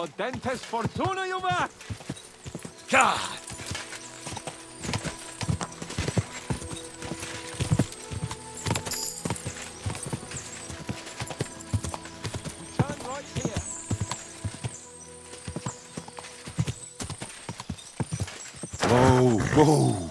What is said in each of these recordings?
Dentes fortuna, Junge! God! Turn right here. Whoa, whoa!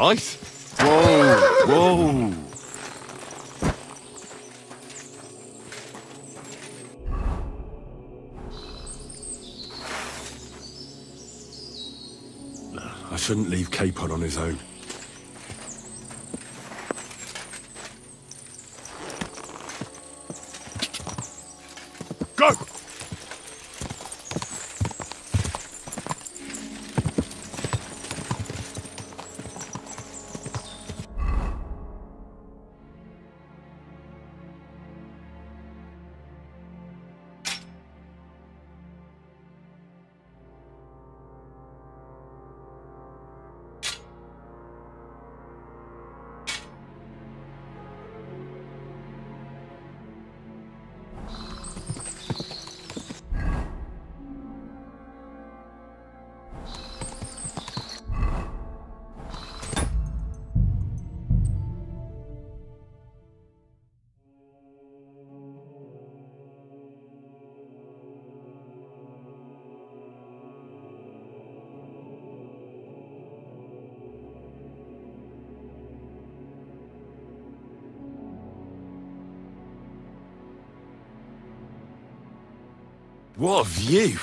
Nice. Whoa, whoa. I shouldn't leave Capon on his own. Go! What a view!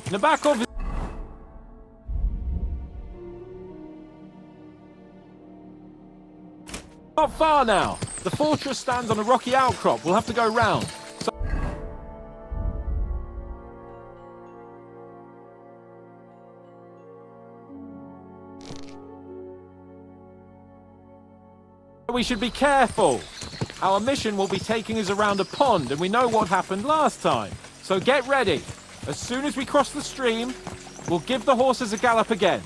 In the back of... Not far now. The fortress stands on a rocky outcrop. We'll have to go round. We should be careful. Our mission will be taking us around a pond, and we know what happened last time. So get ready. As soon as we cross the stream, we'll give the horses a gallop again.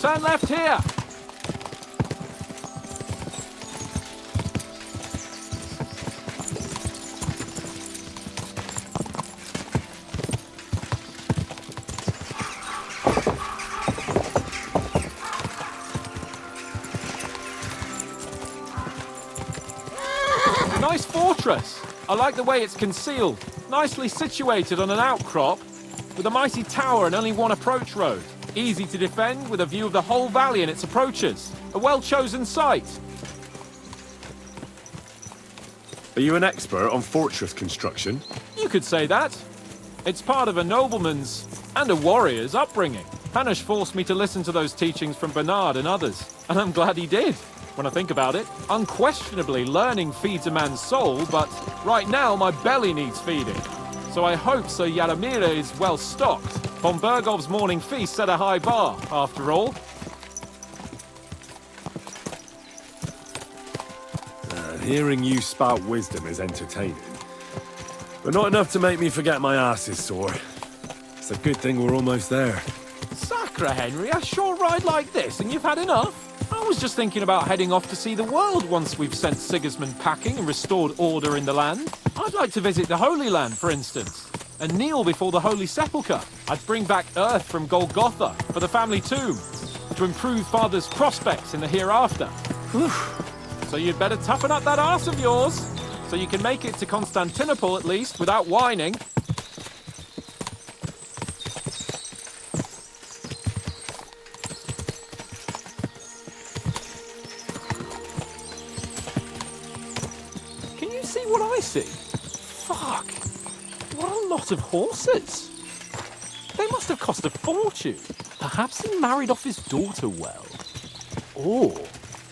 Turn left here. Nice fortress. I like the way it's concealed. Nicely situated on an outcrop with a mighty tower and only one approach road. Easy to defend with a view of the whole valley and its approaches. A well-chosen site. Are you an expert on fortress construction? You could say that. It's part of a nobleman's and a warrior's upbringing. Hanush forced me to listen to those teachings from Bernard and others, and I'm glad he did. When I think about it, unquestionably learning feeds a man's soul, but right now my belly needs feeding. So I hope Sir Yaramira is well stocked. Von Bergov's morning feast set a high bar, after all. Hearing you spout wisdom is entertaining, but not enough to make me forget my ass is sore. It's a good thing we're almost there. Sacre, Henry, a short ride like this and you've had enough? I was just thinking about heading off to see the world once we've sent Sigismund packing and restored order in the land. I'd like to visit the Holy Land, for instance, and kneel before the Holy Sepulchre. I'd bring back earth from Golgotha for the family tomb. to improve Father's prospects in the hereafter. So you'd better toughen up that arse of yours, so you can make it to Constantinople at least without whining. Can you see what I see? Fuck! What a lot of horses! They must have cost a fortune. Perhaps he married off his daughter well. Or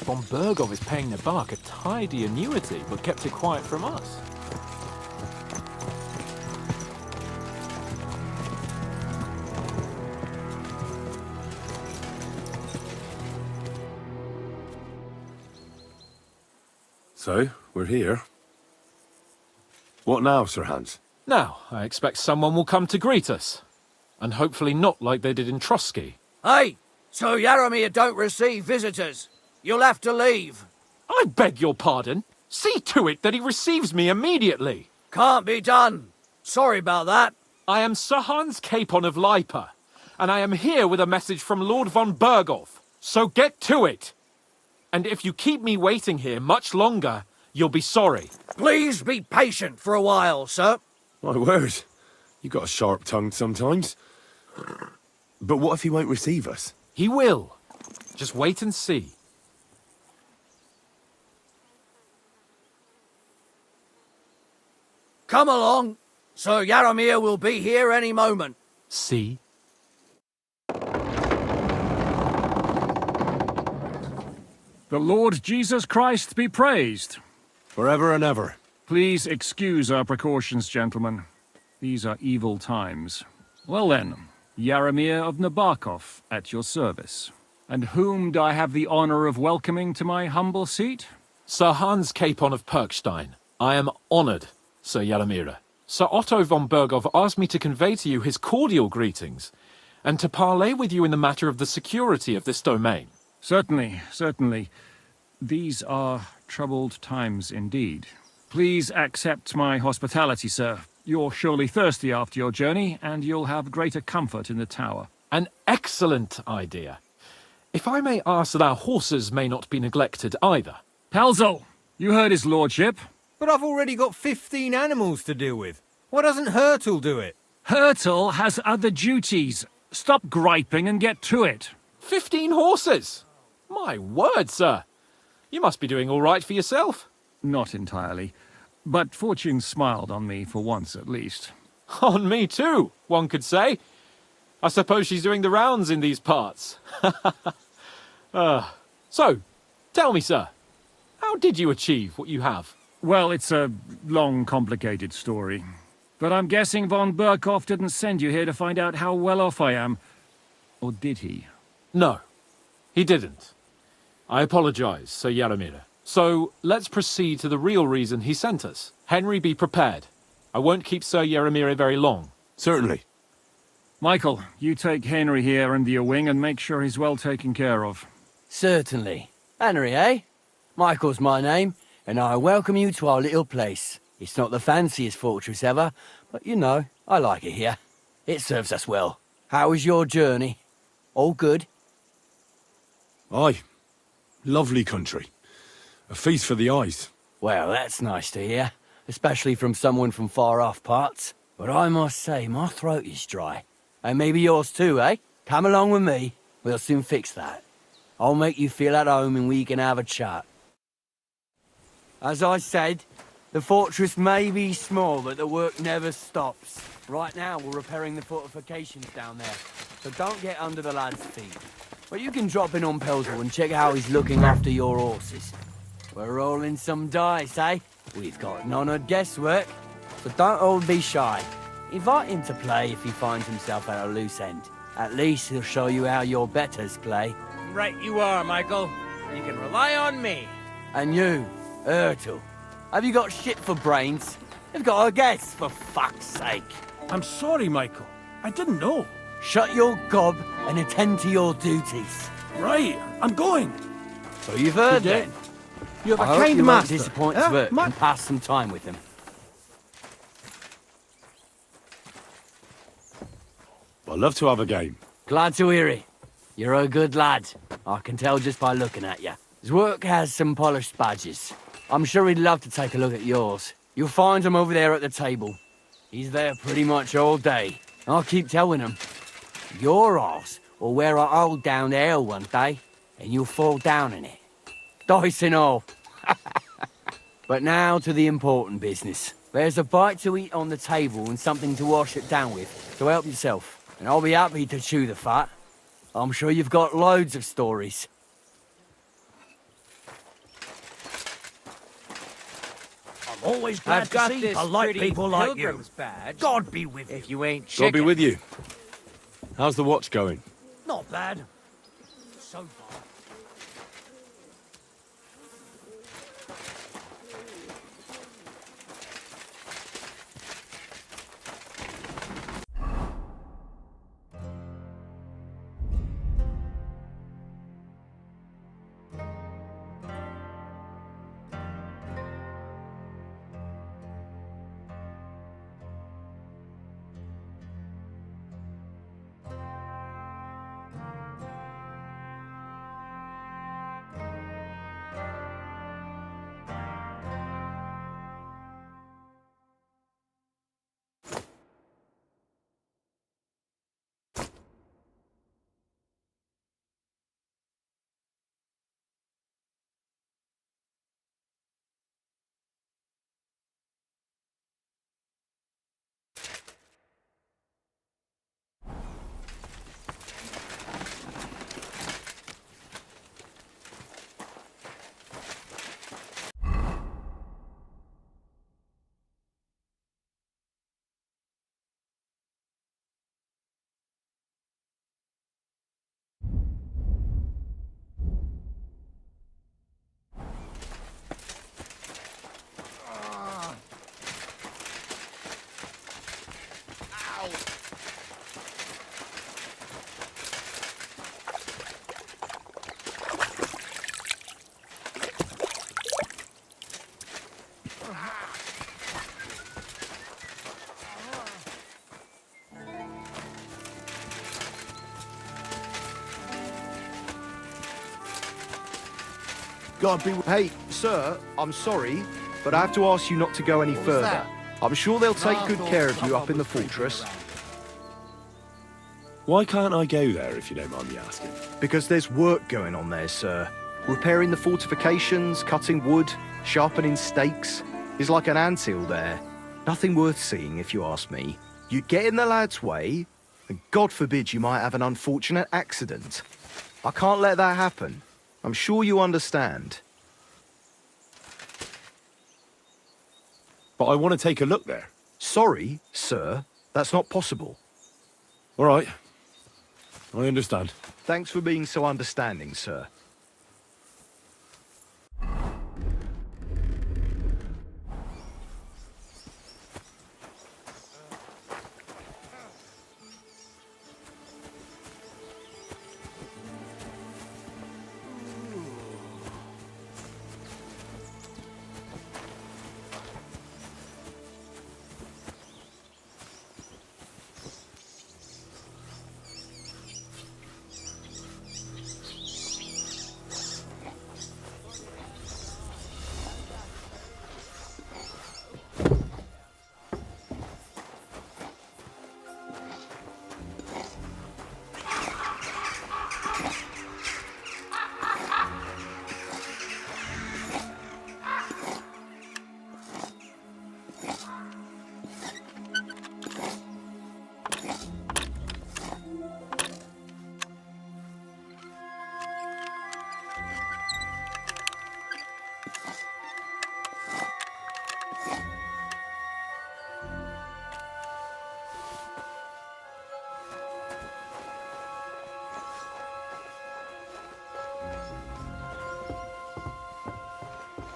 von Bergov is paying the Bark a tidy annuity, but kept it quiet from us. So, we're here. What now, Sir Hans? Now, I expect someone will come to greet us. And hopefully not like they did in Trotsky. Hey, Sir Yaromir don't receive visitors. You'll have to leave. I beg your pardon. See to it that he receives me immediately. Can't be done. Sorry about that. I am Sir Hans Capon of Lipa, and I am here with a message from Lord von Bergov. So get to it. And if you keep me waiting here much longer, you'll be sorry. Please be patient for a while, sir. My word. You got a sharp tongue sometimes. But what if he won't receive us? He will. Just wait and see. Come along. Sir Yaromir will be here any moment. See? The Lord Jesus Christ be praised. Forever and ever. Please excuse our precautions, gentlemen. These are evil times. Well then, Yaromir of Nabokov at your service. And whom do I have the honor of welcoming to my humble seat? Sir Hans Capon of Perkstein. I am honored, Sir Yaromir. Sir Otto von Bergov asked me to convey to you his cordial greetings, and to parley with you in the matter of the security of this domain. Certainly, certainly. These are troubled times indeed. Please accept my hospitality, sir. You're surely thirsty after your journey, and you'll have greater comfort in the tower. An excellent idea. If I may ask that our horses may not be neglected either. Pelzel, you heard his lordship. But I've already got 15 animals to deal with. Why doesn't Hurtle do it? Hurtle has other duties. Stop griping and get to it. 15 horses! My word, sir. You must be doing all right for yourself. Not entirely. But fortune smiled on me for once at least. On me too, one could say. I suppose she's doing the rounds in these parts. So, tell me, sir, how did you achieve what you have? Well, it's a long, complicated story. But I'm guessing von Berkov didn't send you here to find out how well off I am. Or did he? No, he didn't. I apologize, Sir Yaromir. So, let's proceed to the real reason he sent us. Henry, be prepared. I won't keep Sir Yaromir very long. Certainly. Michael, you take Henry here under your wing and make sure he's well taken care of. Certainly. Henry, eh? Michael's my name, and I welcome you to our little place. It's not the fanciest fortress ever, but you know, I like it here. It serves us well. How was your journey? All good? Aye. Lovely country. A feast for the eyes. Well, that's nice to hear, especially from someone from far-off parts. But I must say, my throat is dry. And maybe yours too, eh? Come along with me. We'll soon fix that. I'll make you feel at home and we can have a chat. As I said, the fortress may be small, but the work never stops. Right now, we're repairing the fortifications down there, so don't get under the lad's feet. But you can drop in on Pelzel and check how he's looking after your horses. We're rolling some dice, eh? We've got none of guesswork, so don't all be shy. Invite him to play if he finds himself at a loose end. At least he'll show you how your betters play. Right you are, Michael. You can rely on me. And you, Ertl, have you got shit for brains? You've got a guess, for fuck's sake. I'm sorry, Michael. I didn't know. Shut your gob and attend to your duties. Right, I'm going. So you've heard Good day. then. You have a I hope kind you won't master. disappoint Huh? Svert and pass some time with him. I'd love to have a game. Glad to hear it. You're a good lad. I can tell just by looking at you. His work has some polished badges. I'm sure he'd love to take a look at yours. You'll find him over there at the table. He's there pretty much all day. I'll keep telling him. Your arse will wear a hole down there one day, and you'll fall down in it. Dice and all. But now to the important business. There's a bite to eat on the table and something to wash it down with, so help yourself. And I'll be happy to chew the fat. I'm sure you've got loads of stories. I'm always glad to see polite people like you. Badge. God be with you. If you ain't God chicken. be with you. How's the watch going? Not bad. So far. God be. Hey, sir, I'm sorry, but I have to ask you not to go any further. I'm sure they'll take good care of you up in the fortress. Why can't I go there, if you don't mind me asking? Because there's work going on there, sir. Repairing the fortifications, cutting wood, sharpening stakes. It's like an anthill there. Nothing worth seeing, if you ask me. You get in the lad's way, and God forbid you might have an unfortunate accident. I can't let that happen. I'm sure you understand. But I want to take a look there. Sorry, sir, that's not possible. All right. I understand. Thanks for being so understanding, sir.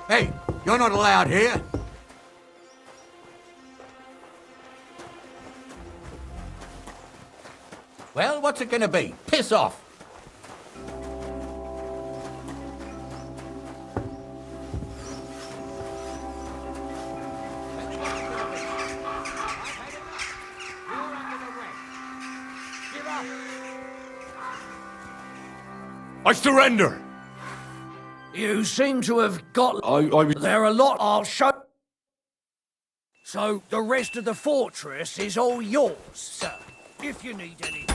Hey, you're not allowed here. Well, what's it gonna be? Piss off. I surrender! You seem to have got... I There are a lot I'll show... So, the rest of the fortress is all yours, sir. If you need any...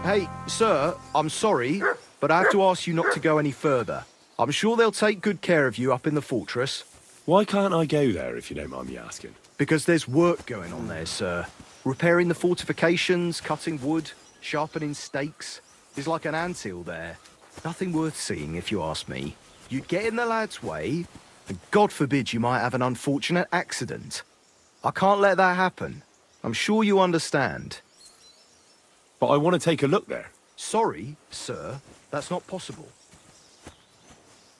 Hey, sir, I'm sorry, but I have to ask you not to go any further. I'm sure they'll take good care of you up in the fortress. Why can't I go there, if you don't mind me asking? Because there's work going on there, sir. Repairing the fortifications, cutting wood, sharpening stakes. There's like an anthill there. Nothing worth seeing, if you ask me. You'd get in the lad's way, and God forbid you might have an unfortunate accident. I can't let that happen. I'm sure you understand. But I want to take a look there. Sorry, sir, that's not possible.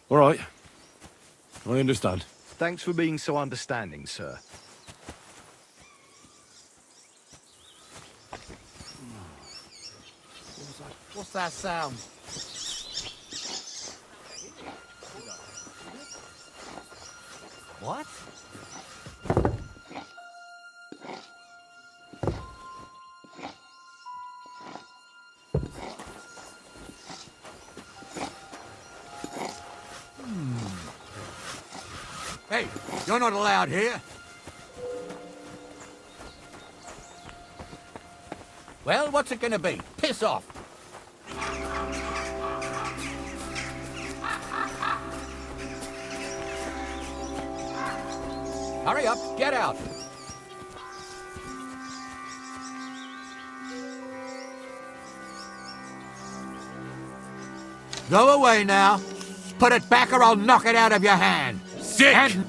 All right. I understand. Thanks for being so understanding, sir. What's that sound? What? Hey, you're not allowed here. Well, what's it gonna be? Piss off. Hurry up, get out. Go away now. Put it back or I'll knock it out of your hand. Sick! And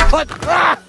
put... Ah!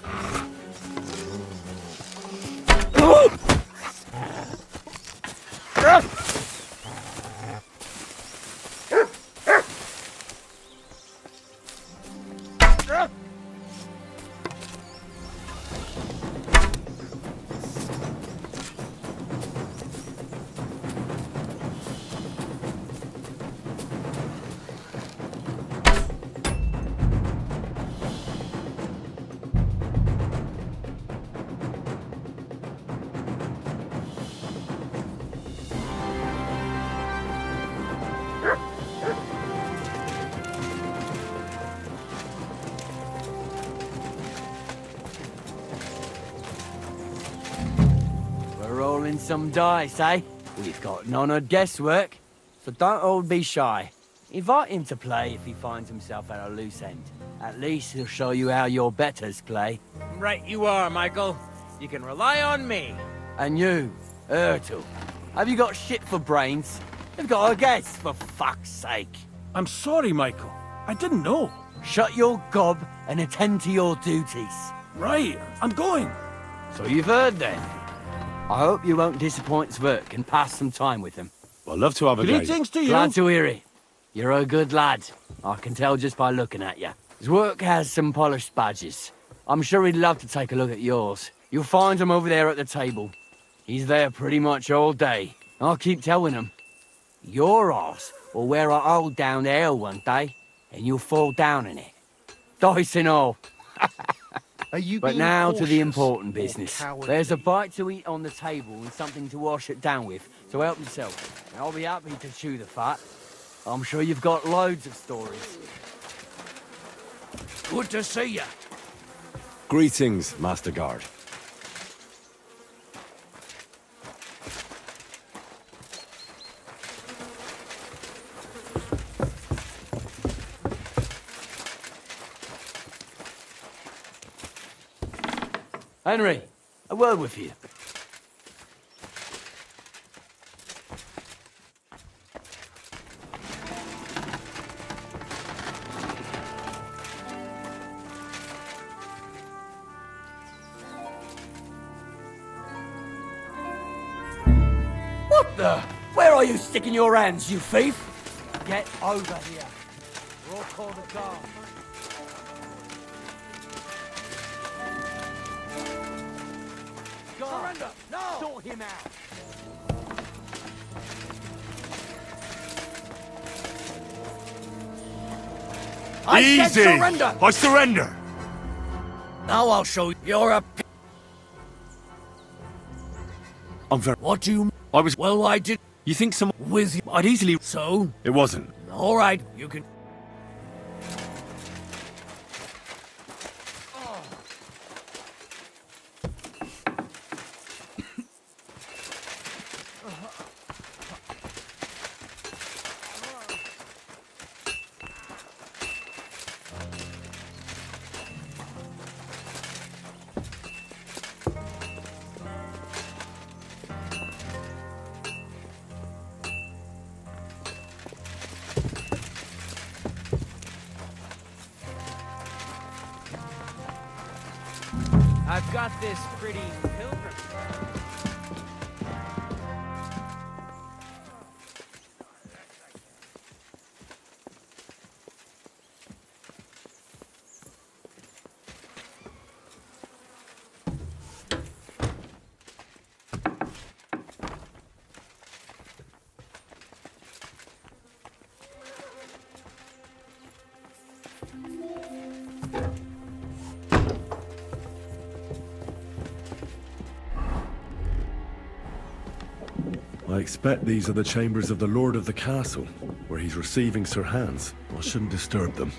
We're rolling some dice, eh? We've got none of guesswork, so don't all be shy. Invite him to play if he finds himself at a loose end. At least he'll show you how your betters play. Right you are, Michael. You can rely on me. And you, Ertul, have you got shit for brains? You've got a guess, for fuck's sake. I'm sorry, Michael. I didn't know. Shut your gob and attend to your duties. Right, I'm going. So you've heard then. I hope you won't disappoint Sverk and pass some time with him. I'd love to have a go. Greetings to you. Glad to hear it. You're a good lad. I can tell just by looking at you. Zwerk has some polished badges. I'm sure he'd love to take a look at yours. You'll find him over there at the table. He's there pretty much all day. I'll keep telling him. Your arse will wear a hole down the hill one day, and you'll fall down in it. Dice and all. Are you But being now to the cautious important or business. cowardly? There's a bite to eat on the table and something to wash it down with, so help yourself. I'll be happy to chew the fat. I'm sure you've got loads of stories. Good to see you. Greetings, Master Guard. Henry, a word with you. What the? Where are you sticking your hands, you thief? Get over here. We'll call the guard. Surrender! No! Sort him out! I said Easy! surrender! I surrender! Now I'll show you you're a... I'm very... What do you... I was... Well, I did You think some... with you. I'd easily... So, It wasn't. all right, you can... I've got this pretty pilgrim. I expect these are the chambers of the Lord of the Castle, where he's receiving Sir Hans. I shouldn't disturb them.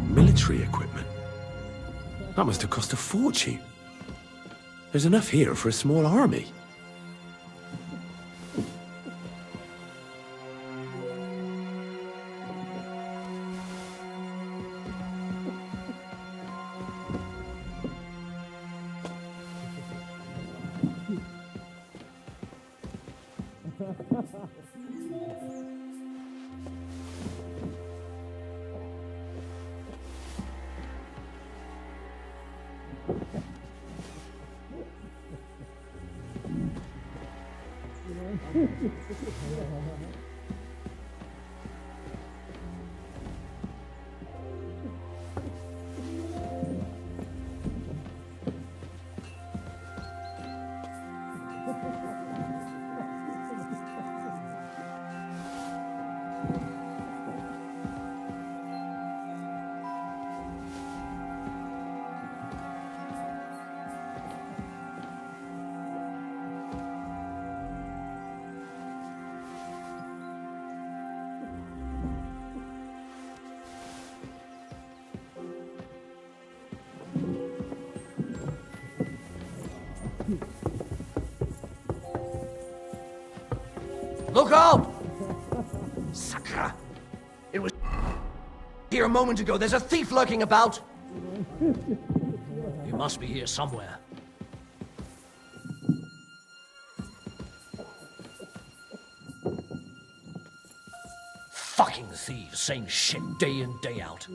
Military equipment? That must have cost a fortune. There's enough here for a small army. Look out! Sacra! It was here a moment ago. There's a thief lurking about. He must be here somewhere. Fucking thieves, same shit day in, day out.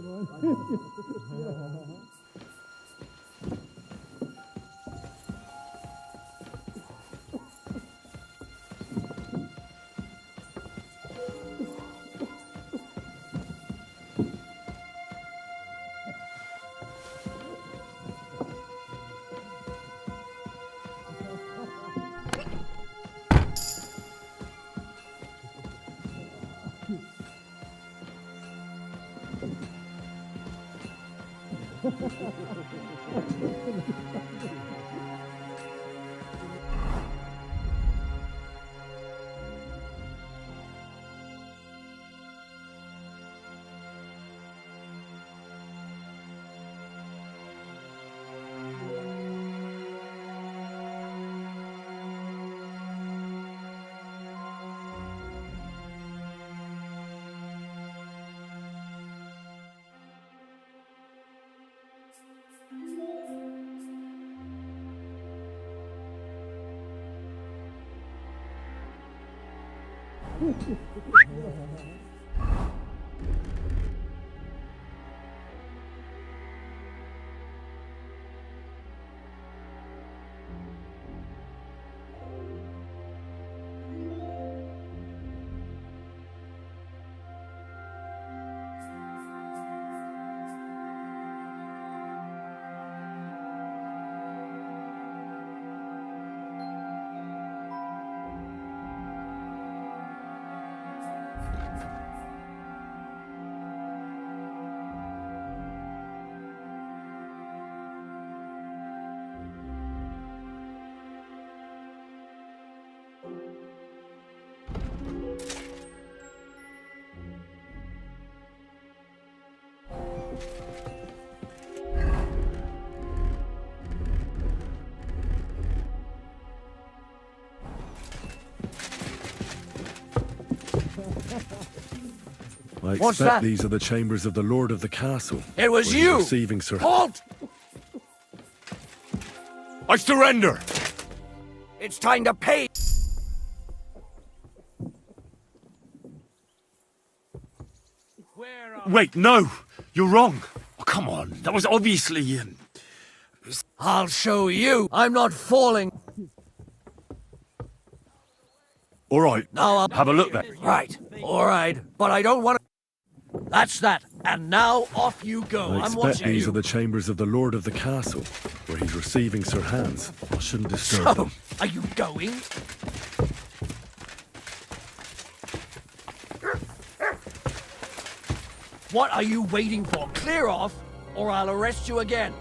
I What's expect that? these are the chambers of the Lord of the Castle. It was where he's you! Receiving Sir... Halt! I surrender! It's time to pay! Wait, no! You're wrong! Oh, come on, that was obviously... I'll show you! I'm not falling! All right, Now I'll... have a look then. Right, alright, but I don't want to... That's that, and now off you go. I I'm expect watching these you. are the chambers of the Lord of the Castle, where he's receiving Sir Hans. I shouldn't disturb So, them. are you going? What are you waiting for? Clear off, or I'll arrest you again.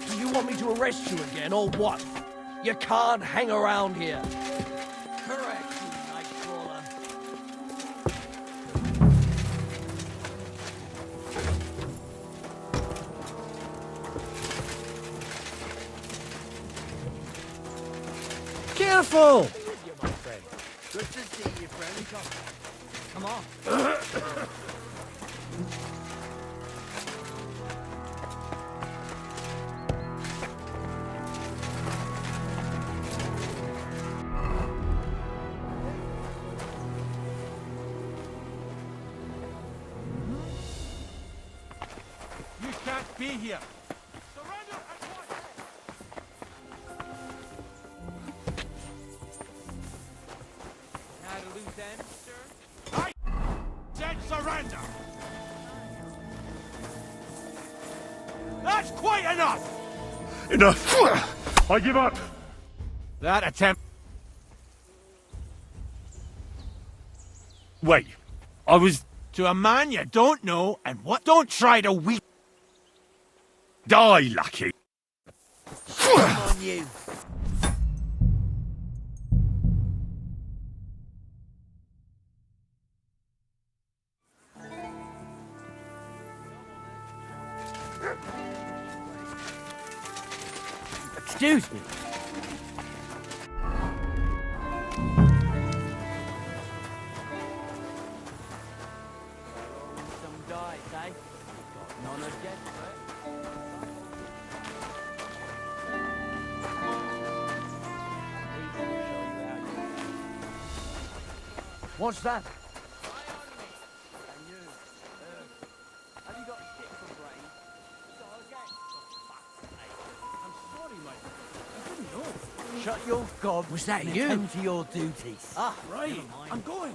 Do you want me to arrest you again, or what? You can't hang around here. Correct, you nightcrawler. Careful! Good to see you, friend. Come on. You can't be here. Said surrender! That's quite enough! Enough! I give up! That attempt... Wait, I was... To a man you don't know, and what don't try to weak... Die, Lucky! On you. Excuse me. What's that? Shut your gob. Was that and you? attend to your duties. Ah, Right, I'm going.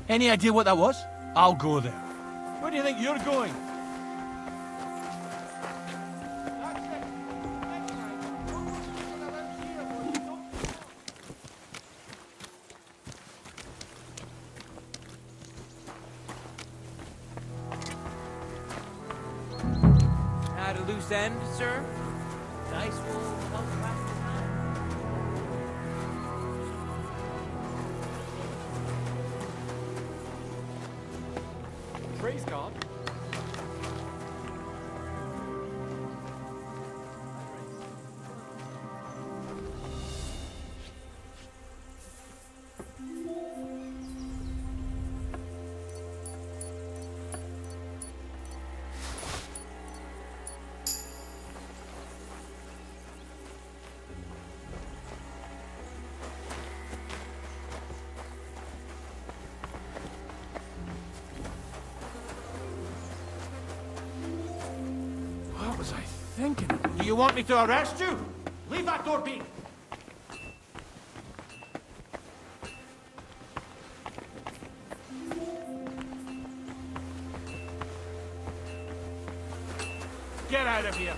Any idea what that was? I'll go there. Where do you think you're going? At a loose end, sir? Dice will help pass the time. Praise God. What was I thinking? Do you want me to arrest you? Leave that door be. Get out of here.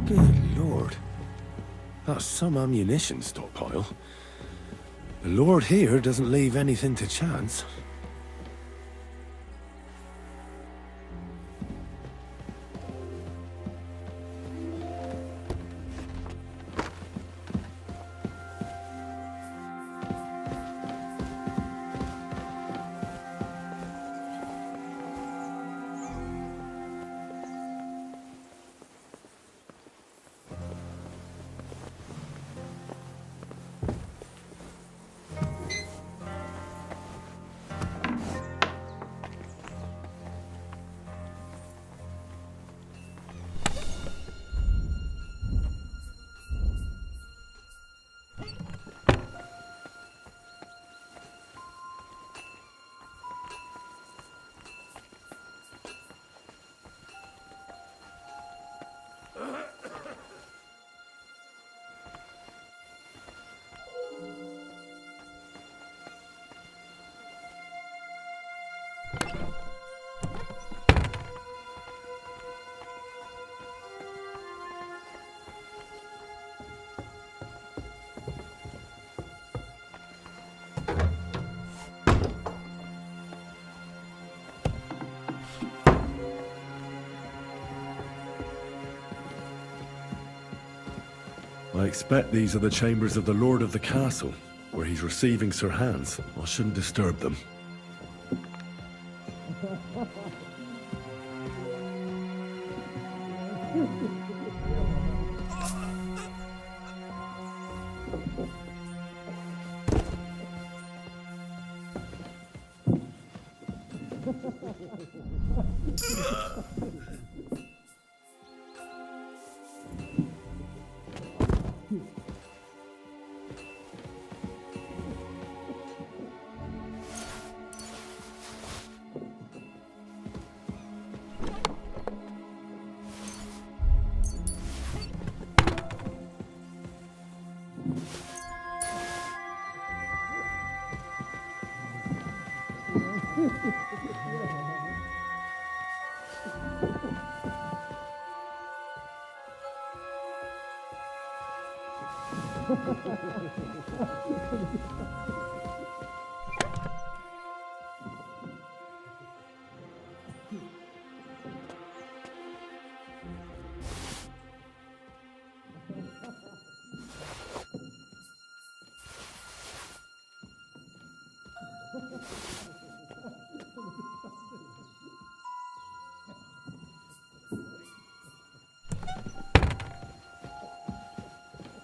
Good lord. That's some ammunition stockpile. The lord here doesn't leave anything to chance. I expect these are the chambers of the Lord of the Castle, where he's receiving Sir Hans. I shouldn't disturb them.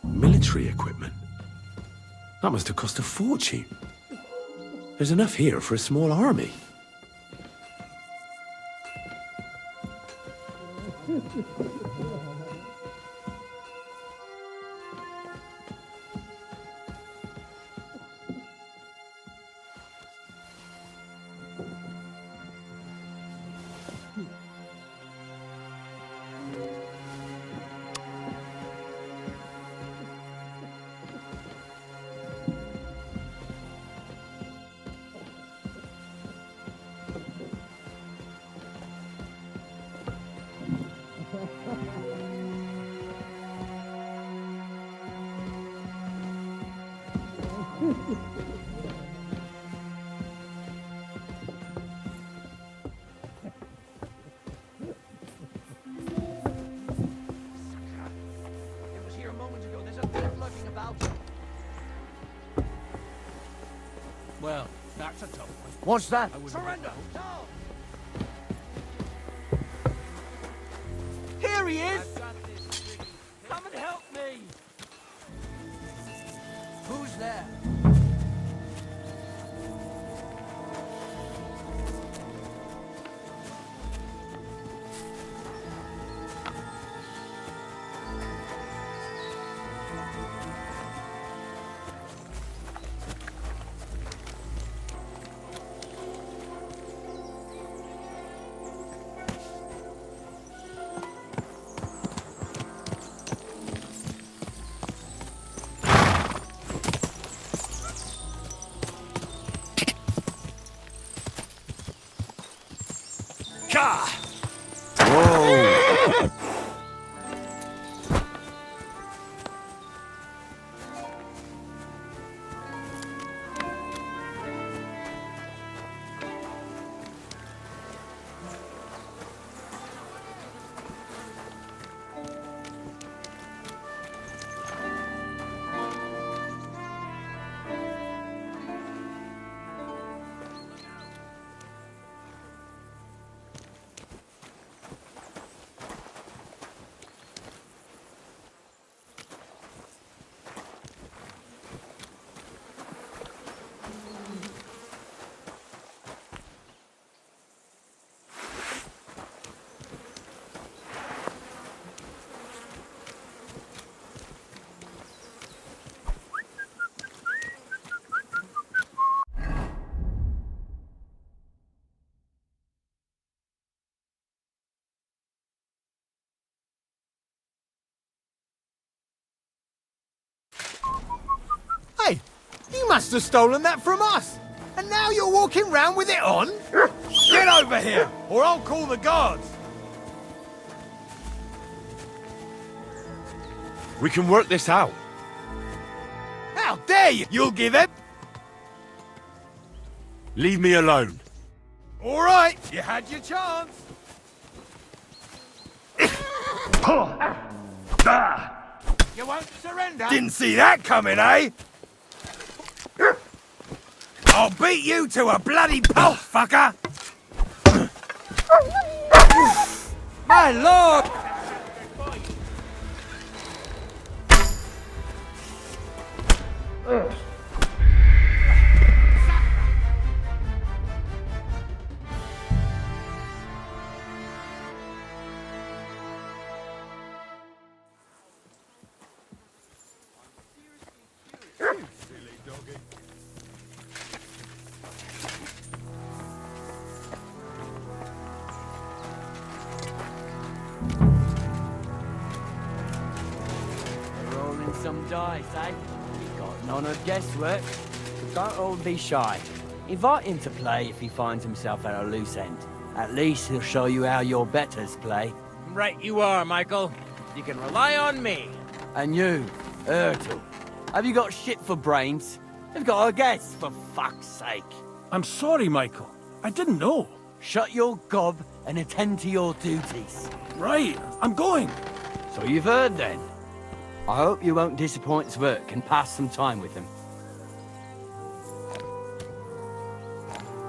Military equipment? That must have cost a fortune. There's enough here for a small army. It was here a moment ago. There's a thief lurking about. Well, that's a tough one. What's that? Surrender! No! Here he is! Come and help me! Who's there? Hey, you must have stolen that from us. And now you're walking round with it on? Get over here, or I'll call the guards. We can work this out. How dare you? You'll give it. Leave me alone. All right, you had your chance. You won't surrender? Didn't see that coming, eh? I'll beat you to a bloody pulp, fucker! My lord! Rolling some dice, eh? You've got none of guesswork. But don't all be shy. Invite him to play if he finds himself at a loose end. At least he'll show you how your betters play. Right you are, Michael. You can rely on me. And you, Ertl, Have you got shit for brains? They've got a guess, for fuck's sake. I'm sorry, Michael. I didn't know. Shut your gob and attend to your duties. Right, I'm going. So you've heard then. I hope you won't disappoint Zwerk and pass some time with him.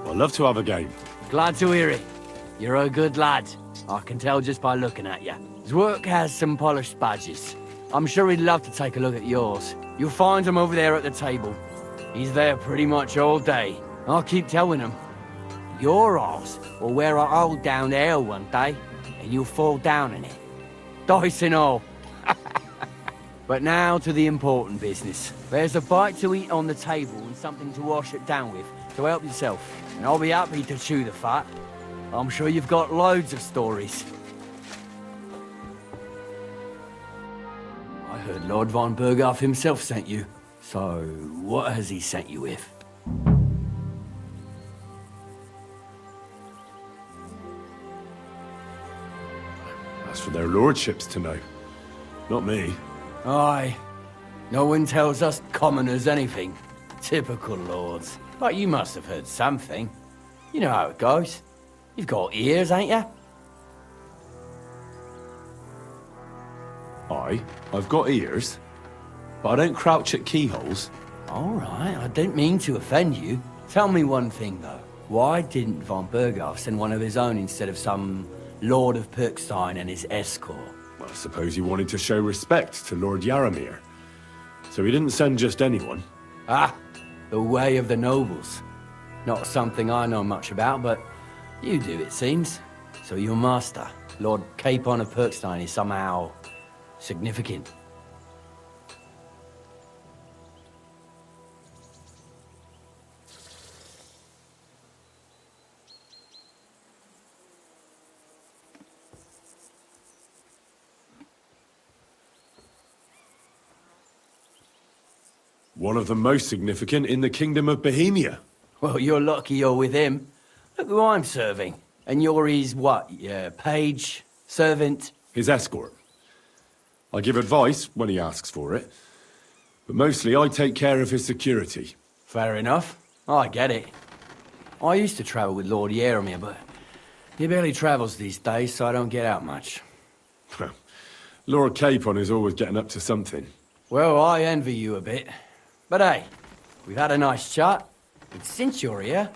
I'd love to have a game. Glad to hear it. You're a good lad. I can tell just by looking at you. Zwerk has some polished badges. I'm sure he'd love to take a look at yours. You'll find him over there at the table. He's there pretty much all day. I'll keep telling him. Your arse will wear a hole down there one day, and you'll fall down in it. Dice and all. But now to the important business. There's a bite to eat on the table and something to wash it down with, so help yourself. And I'll be happy to chew the fat. I'm sure you've got loads of stories. I heard Lord von Berghoff himself sent you. So, what has he sent you with? That's for their lordships to know. Not me. Aye. No one tells us commoners anything. Typical lords. But you must have heard something. You know how it goes. You've got ears, ain't you? Aye, I've got ears, but I don't crouch at keyholes. All right, I didn't mean to offend you. Tell me one thing, though. Why didn't von Berghoff send one of his own instead of some Lord of Pirkstein and his escort? Well, I suppose he wanted to show respect to Lord Yaramir. So he didn't send just anyone. Ah, the way of the nobles. Not something I know much about, but you do, it seems. So your master, Lord Capon of Pirkstein, is somehow significant. One of the most significant in the Kingdom of Bohemia. Well, you're lucky you're with him. Look who I'm serving. And you're his, what, page, servant? His escort. I give advice when he asks for it. But mostly I take care of his security. Fair enough. I get it. I used to travel with Lord Yaramir, but he barely travels these days, so I don't get out much. Lord Capon is always getting up to something. Well, I envy you a bit. But hey, we've had a nice chat. And since you're here,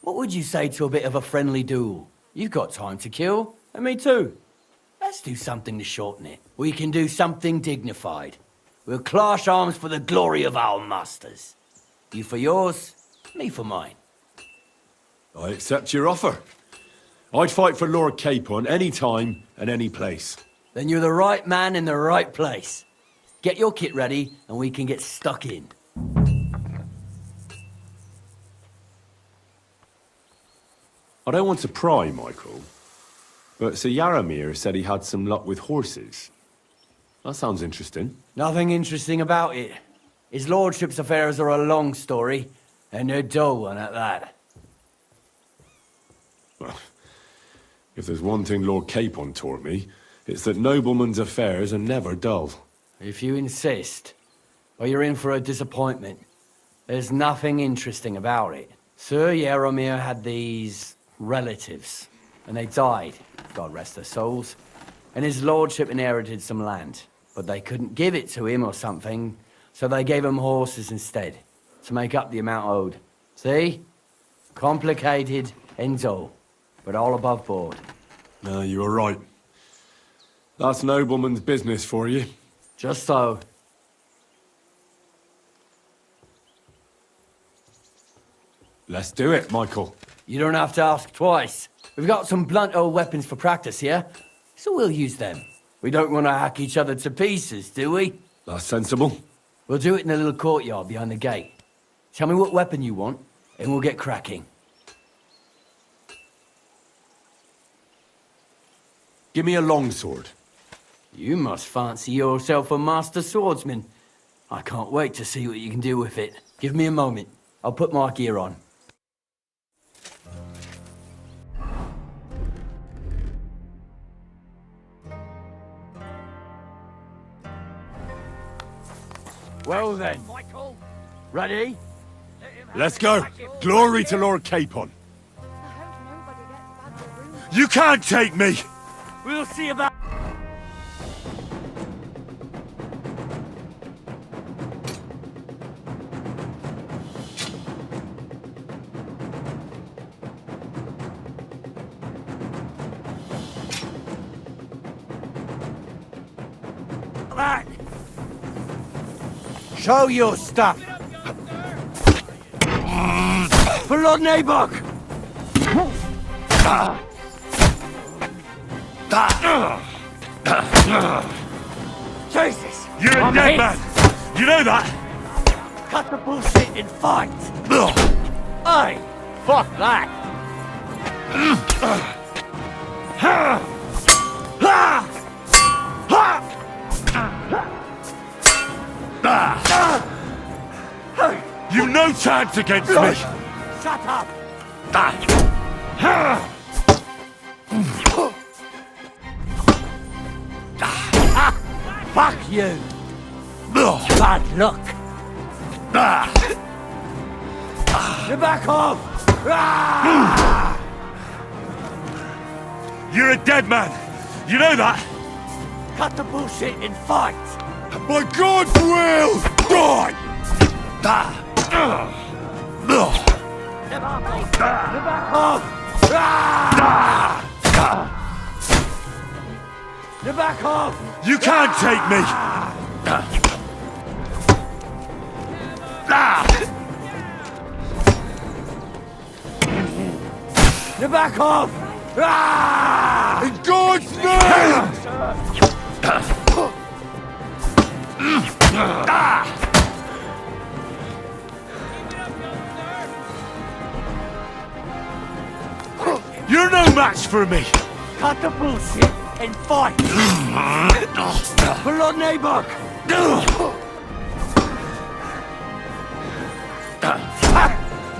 what would you say to a bit of a friendly duel? You've got time to kill, and me too. Let's do something to shorten it. We can do something dignified. We'll clash arms for the glory of our masters. You for yours, me for mine. I accept your offer. I'd fight for Lord Capon any time and any place. Then you're the right man in the right place. Get your kit ready, and we can get stuck in. I don't want to pry, Michael, but Sir Yaramir said he had some luck with horses. That sounds interesting. Nothing interesting about it. His lordship's affairs are a long story, and a dull one at that. Well, if there's one thing Lord Capon taught me, it's that noblemen's affairs are never dull. If you insist, well, you're in for a disappointment. There's nothing interesting about it. Sir Yaramir had these relatives, and they died, God rest their souls. And his lordship inherited some land, but they couldn't give it to him or something, so they gave him horses instead, to make up the amount owed. See? Complicated and dull, but all above board. No, you were right. That's nobleman's business for you. Just so. Let's do it, Michael. You don't have to ask twice. We've got some blunt old weapons for practice here, so we'll use them. We don't want to hack each other to pieces, do we? That's sensible. We'll do it in the little courtyard behind the gate. Tell me what weapon you want, and we'll get cracking. Give me a longsword. You must fancy yourself a master swordsman. I can't wait to see what you can do with it. Give me a moment. I'll put my gear on. Well then. Ready? Let's go. Glory to Lord Capon. I hope nobody gets bad with rooms. You can't take me! We'll see about... that. Show your stuff. For Lord Nabok. Jesus. You're a dead man! You know that? Cut the bullshit and fight. Hey, fuck that. You've no chance against me! Shut up. Fuck you. Bad luck. You back off. You're a dead man! You know that? Cut the bullshit and fight. My God will die! You back off. You back off. You can't take me! You back off. In God's name! You're no match for me! Cut the bullshit and fight. For Lord Nabok.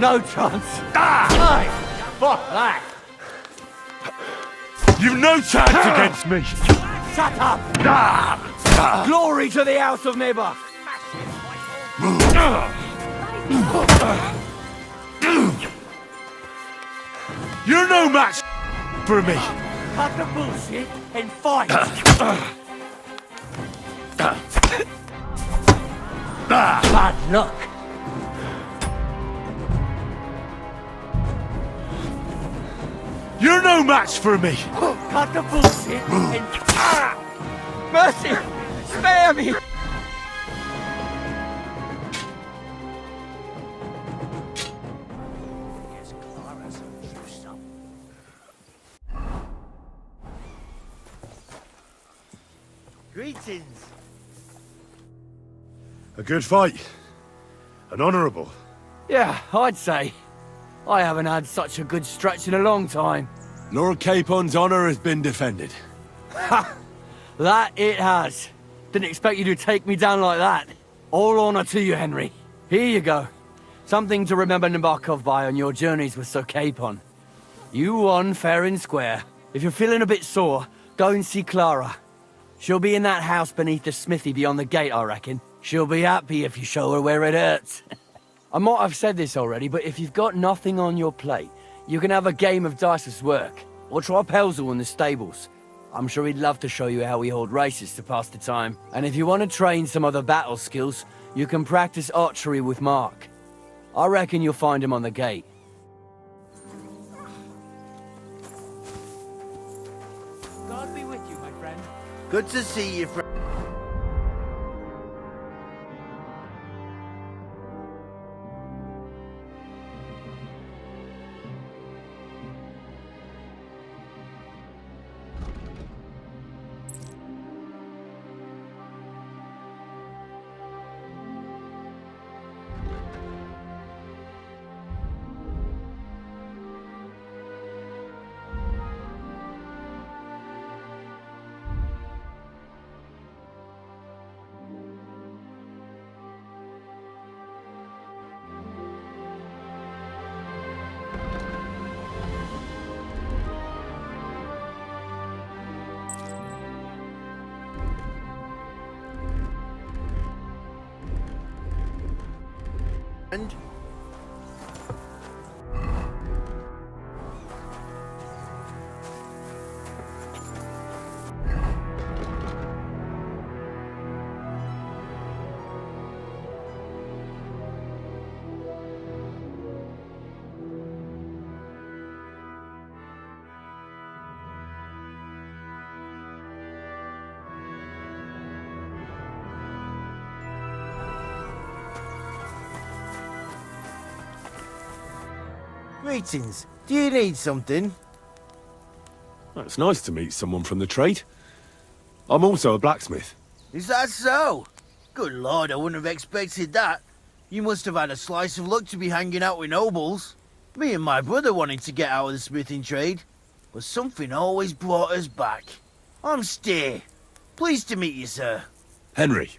No chance. Hey, fuck that. You've no chance against me! Shut up. Glory to the house of Nabok. You're no match for me! Cut the bullshit and fight. Bad luck. You're no match for me! Cut the bullshit and... Mercy! Spare me! Greetings. A good fight. An honourable. Yeah, I'd say. I haven't had such a good stretch in a long time. Lord Capon's honour has been defended. Ha! That it has. Didn't expect you to take me down like that. All honour to you, Henry. Here you go. Something to remember Nabokov by on your journeys with Sir Capon. You won fair and square. If you're feeling a bit sore, go and see Clara. She'll be in that house beneath the smithy beyond the gate, I reckon. She'll be happy if you show her where it hurts. I might have said this already, but if you've got nothing on your plate, you can have a game of dice's work. Or try Pelzel in the stables. I'm sure he'd love to show you how we hold races to pass the time. And if you want to train some other battle skills, you can practice archery with Mark. I reckon you'll find him on the gate. God be with you, my friend. Good to see you, friend. And Greetings. Do you need something? Well, it's nice to meet someone from the trade. I'm also a blacksmith. Is that so? Good lord, I wouldn't have expected that. You must have had a slice of luck to be hanging out with nobles. Me and my brother wanted to get out of the smithing trade, but something always brought us back. I'm Steer. Pleased to meet you, sir. Henry.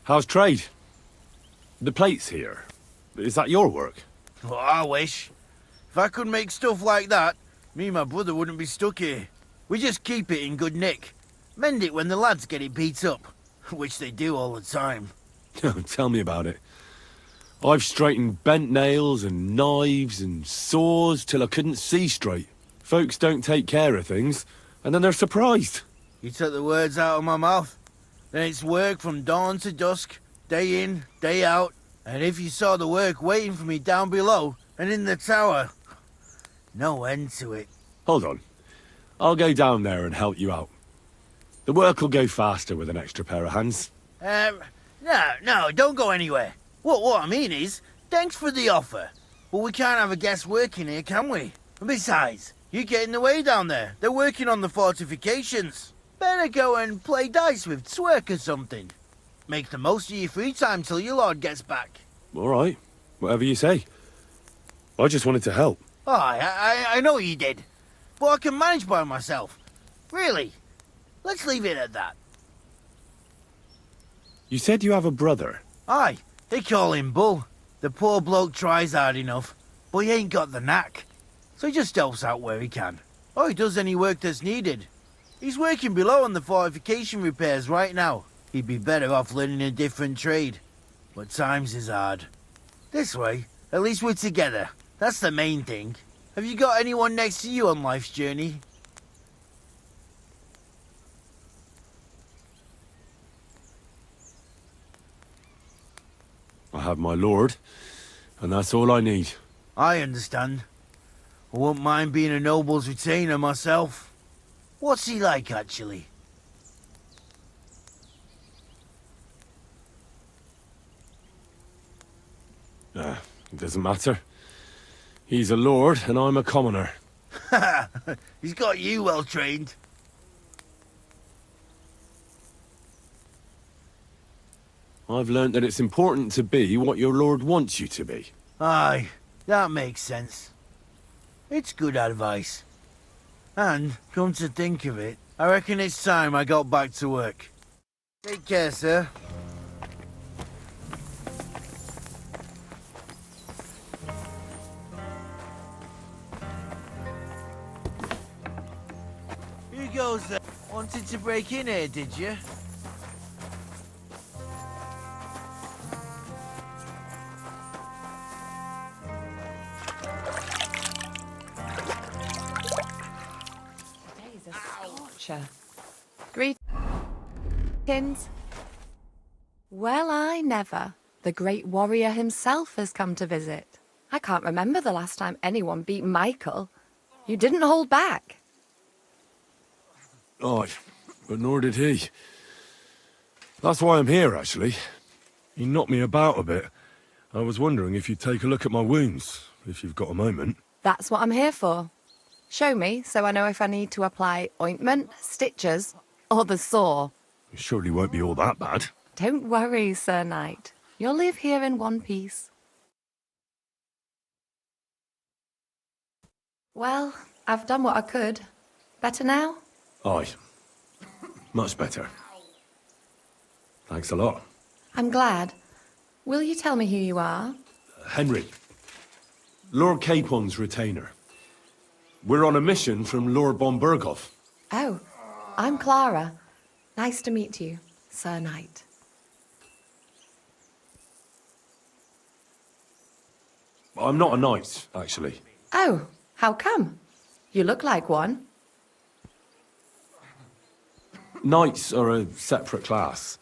How's trade? The plates here. Is that your work? Well, I wish. If I could make stuff like that, me and my brother wouldn't be stuck here. We just keep it in good nick. Mend it when the lads get it beat up, which they do all the time. Tell me about it. I've straightened bent nails and knives and saws till I couldn't see straight. Folks don't take care of things, and then they're surprised. You took the words out of my mouth. Then it's work from dawn to dusk, day in, day out. And if you saw the work waiting for me down below and in the tower, no end to it. Hold on. I'll go down there and help you out. The work will go faster with an extra pair of hands. No, don't go anywhere. What I mean is, thanks for the offer. But we can't have a guest working here, can we? And besides, you get in the way down there. They're working on the fortifications. Better go and play dice with Twerk or something. Make the most of your free time till your lord gets back. All right. Whatever you say. I just wanted to help. Oh, I know you did. But I can manage by myself. Really. Let's leave it at that. You said you have a brother. Aye, they call him Bull. The poor bloke tries hard enough, but he ain't got the knack. So he just helps out where he can. Or he does any work that's needed. He's working below on the fortification repairs right now. He'd be better off learning a different trade. But times is hard. This way, at least we're together. That's the main thing. Have you got anyone next to you on life's journey? I have my lord, and that's all I need. I understand. I won't mind being a noble's retainer myself. What's he like, actually? It doesn't matter. He's a lord, and I'm a commoner. He's got you well trained. I've learnt that it's important to be what your lord wants you to be. Aye, that makes sense. It's good advice. And, come to think of it, I reckon it's time I got back to work. Take care, sir. Who goes there? Wanted to break in here, did you? Today's a scorcher. Greetings. Well, I never. The great warrior himself has come to visit. I can't remember the last time anyone beat Michael. You didn't hold back. Aye, but nor did he. That's why I'm here, actually. He knocked me about a bit. I was wondering if you'd take a look at my wounds, if you've got a moment. That's what I'm here for. Show me so I know if I need to apply ointment, stitches, or the saw. It surely won't be all that bad. Don't worry, Sir Knight. You'll live here in one piece. Well, I've done what I could. Better now? Aye. Much better. Thanks a lot. I'm glad. Will you tell me who you are? Henry. Lord Capon's retainer. We're on a mission from Lord Bombergoff. Oh, I'm Clara. Nice to meet you, Sir Knight. I'm not a knight, actually. Oh, how come? You look like one. Knights are a separate class.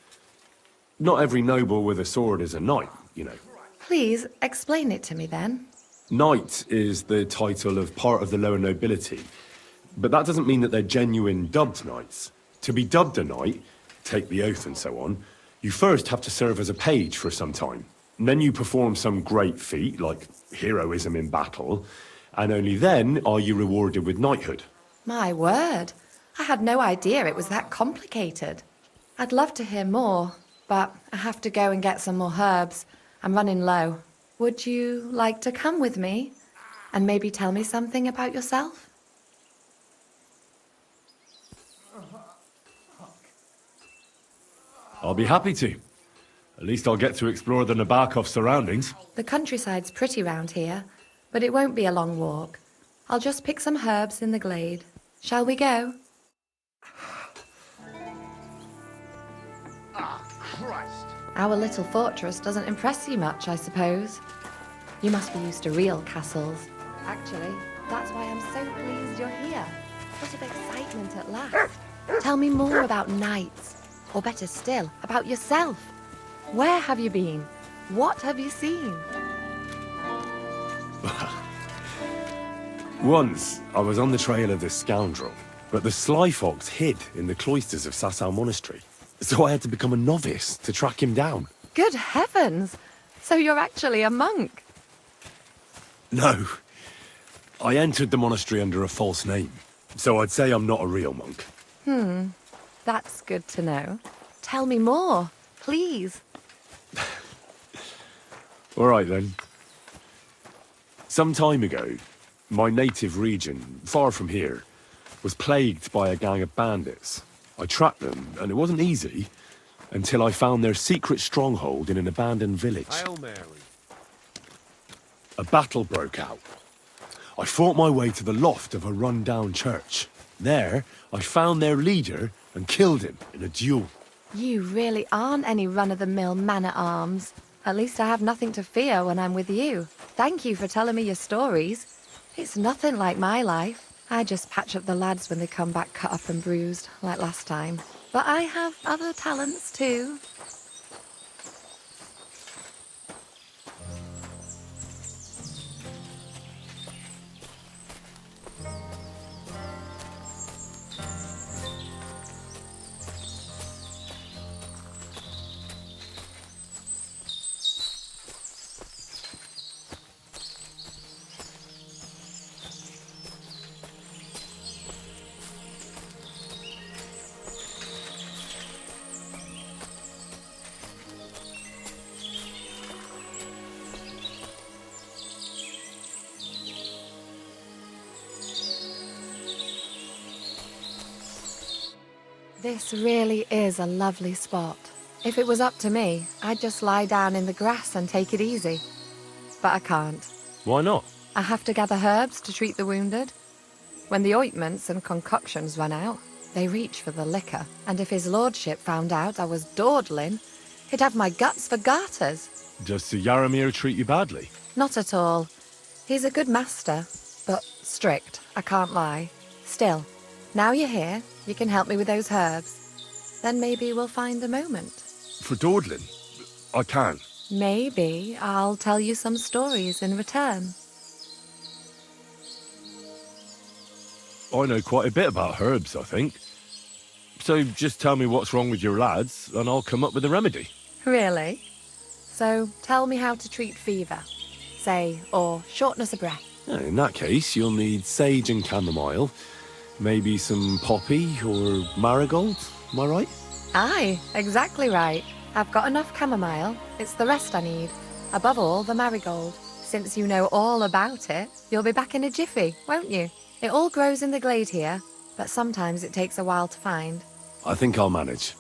Not every noble with a sword is a knight, you know. Please explain it to me then. Knight is the title of part of the lower nobility, but that doesn't mean that they're genuine dubbed knights. To be dubbed a knight, take the oath and so on, you first have to serve as a page for some time. And then you perform some great feat, like heroism in battle, and only then are you rewarded with knighthood. My word. I had no idea it was that complicated. I'd love to hear more, but I have to go and get some more herbs. I'm running low. Would you like to come with me and maybe tell me something about yourself? I'll be happy to. At least I'll get to explore the Nabokov surroundings. The countryside's pretty round here, but it won't be a long walk. I'll just pick some herbs in the glade. Shall we go? Christ! Our little fortress doesn't impress you much, I suppose. You must be used to real castles. Actually, that's why I'm so pleased you're here. What of excitement at last. Tell me more about knights, or better still, about yourself. Where have you been? What have you seen? Once, I was on the trail of this scoundrel, but the sly fox hid in the cloisters of Sasau Monastery. So I had to become a novice to track him down. Good heavens! So you're actually a monk? No. I entered the monastery under a false name, so I'd say I'm not a real monk. That's good to know. Tell me more, please. All right, then. Some time ago, my native region, far from here, was plagued by a gang of bandits. I tracked them, and it wasn't easy, until I found their secret stronghold in an abandoned village. Hail Mary. A battle broke out. I fought my way to the loft of a run-down church. There, I found their leader and killed him in a duel. You really aren't any run-of-the-mill man-at-arms. At least I have nothing to fear when I'm with you. Thank you for telling me your stories. It's nothing like my life. I just patch up the lads when they come back cut up and bruised, like last time. But I have other talents too. This really is a lovely spot. If it was up to me, I'd just lie down in the grass and take it easy. But I can't. Why not? I have to gather herbs to treat the wounded. When the ointments and concoctions run out, they reach for the liquor. And if his lordship found out I was dawdling, he'd have my guts for garters. Does Sir Yaramir treat you badly? Not at all. He's a good master, but strict, I can't lie. Still, now you're here, you can help me with those herbs. Then maybe we'll find a moment. For dawdling? I can. Maybe I'll tell you some stories in return. I know quite a bit about herbs, I think. So just tell me what's wrong with your lads, and I'll come up with a remedy. Really? So tell me how to treat fever, say, or shortness of breath. In that case, you'll need sage and chamomile, maybe some poppy or marigold, am I right? Aye, exactly right. I've got enough chamomile. It's the rest I need. Above all, the marigold. Since you know all about it, you'll be back in a jiffy, won't you? It all grows in the glade here, but sometimes it takes a while to find. I think I'll manage.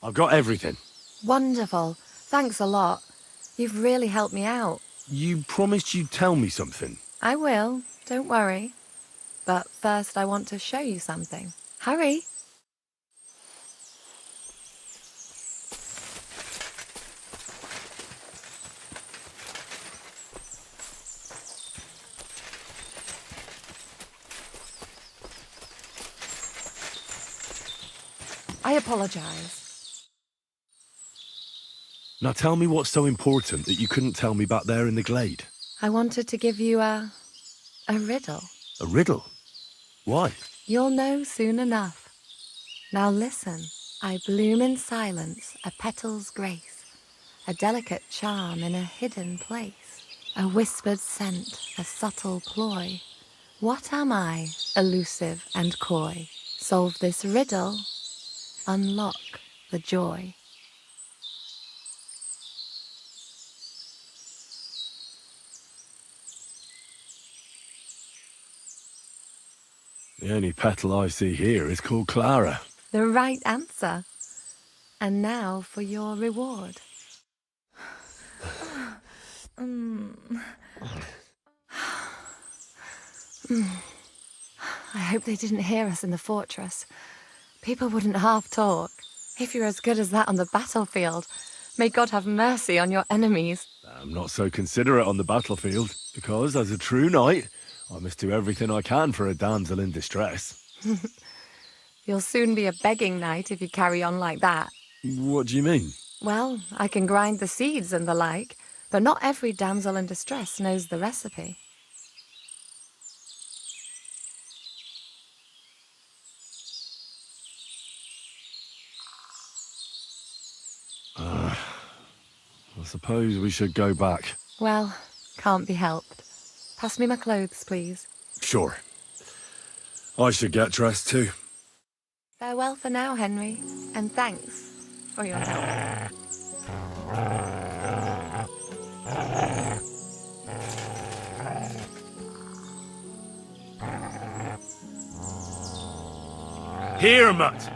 I've got everything. Wonderful. Thanks a lot. You've really helped me out. You promised you'd tell me something. I will, don't worry. But first I want to show you something. Hurry! I apologise. Now tell me what's so important that you couldn't tell me back there in the glade. I wanted to give you a riddle. A riddle? Why? You'll know soon enough. Now listen. I bloom in silence, a petal's grace, a delicate charm in a hidden place, a whispered scent, a subtle ploy. What am I, elusive and coy? Solve this riddle, unlock the joy. The only petal I see here is called Clara. The right answer. And now for your reward. I hope they didn't hear us in the fortress. People wouldn't half talk. If you're as good as that on the battlefield, may God have mercy on your enemies. I'm not so considerate on the battlefield, because as a true knight, I must do everything I can for a damsel in distress. You'll soon be a begging knight if you carry on like that. What do you mean? Well, I can grind the seeds and the like, but not every damsel in distress knows the recipe. I suppose we should go back. Well, can't be helped. Pass me my clothes, please. Sure. I should get dressed too. Farewell for now, Henry, and thanks for your help. Here, Mutt!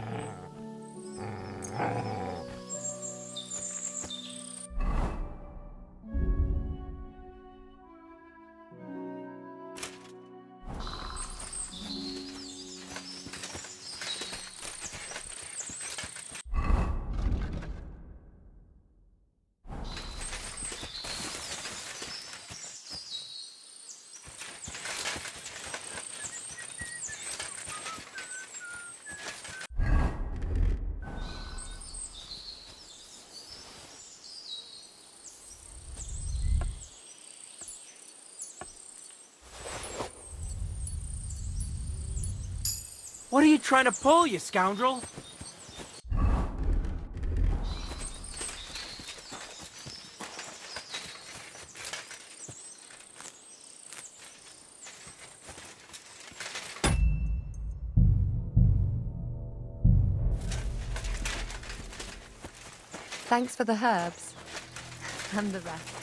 What are you trying to pull, you scoundrel? Thanks for the herbs and the rest.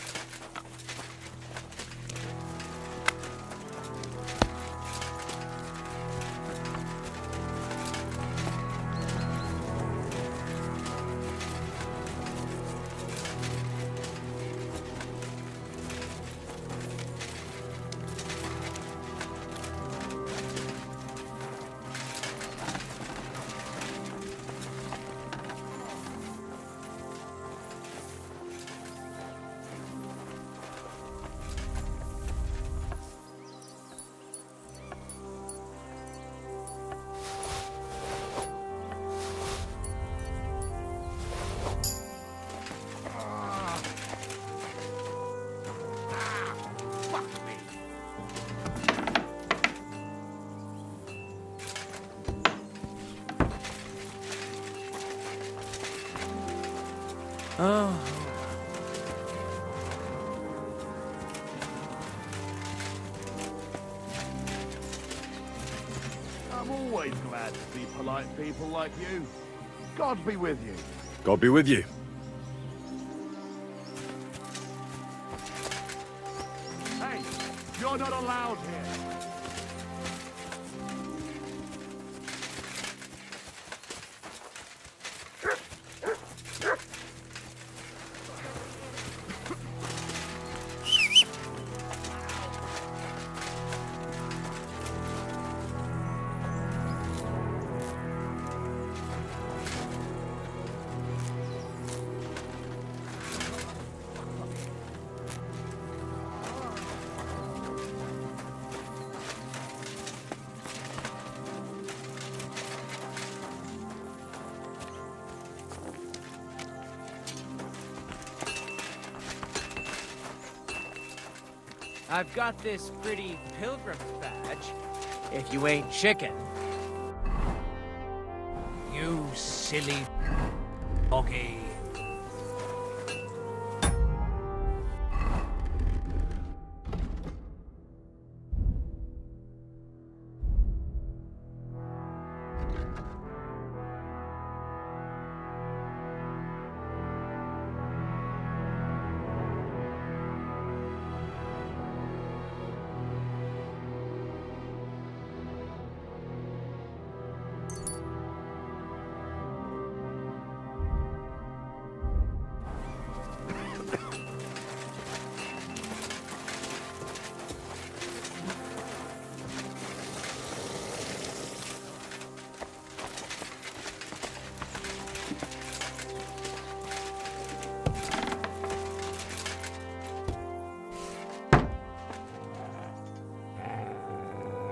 Always glad to see polite people like you. God be with you. God be with you. Hey, you're not allowed here. I've got this pretty pilgrim's badge. If you ain't chicken. You silly doggy.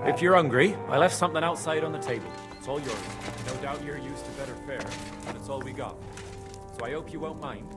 If you're hungry, I left something outside on the table. It's all yours. No doubt you're used to better fare, but it's all we got. So I hope you won't mind.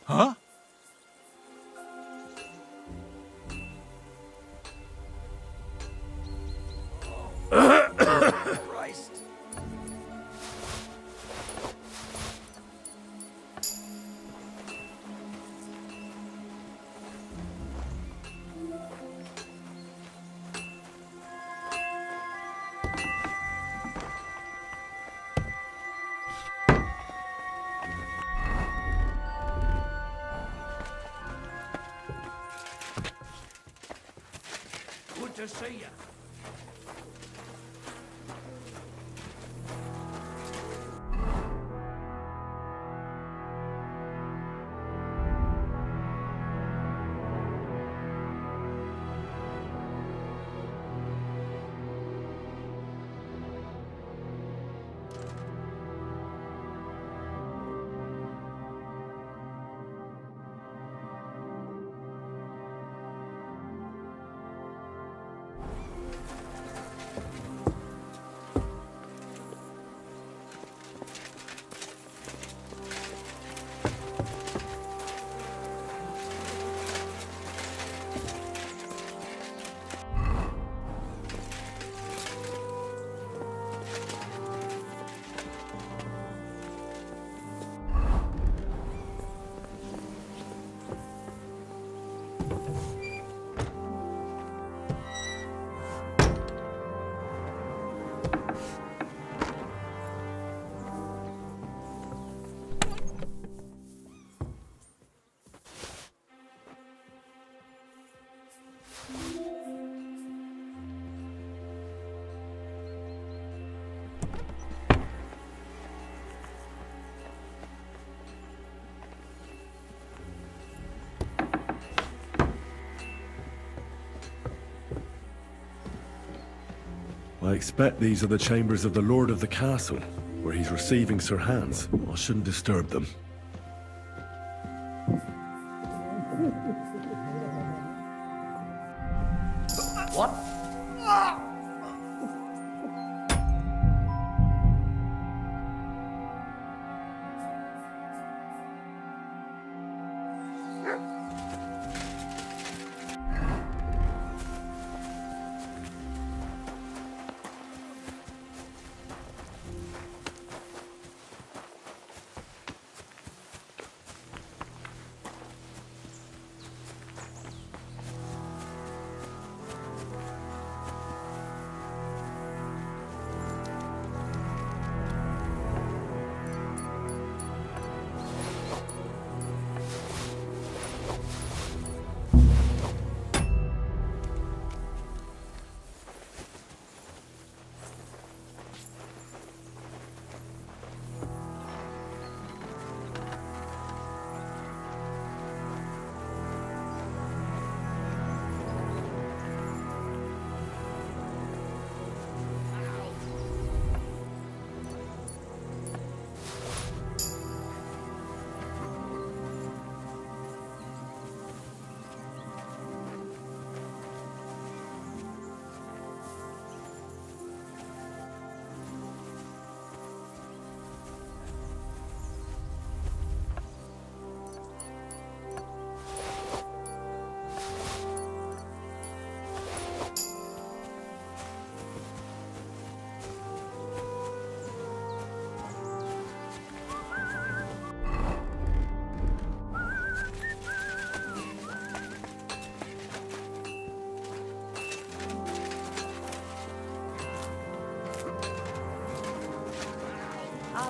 Huh? Christ. Good to see you. I expect these are the chambers of the Lord of the Castle, where he's receiving Sir Hans. I shouldn't disturb them.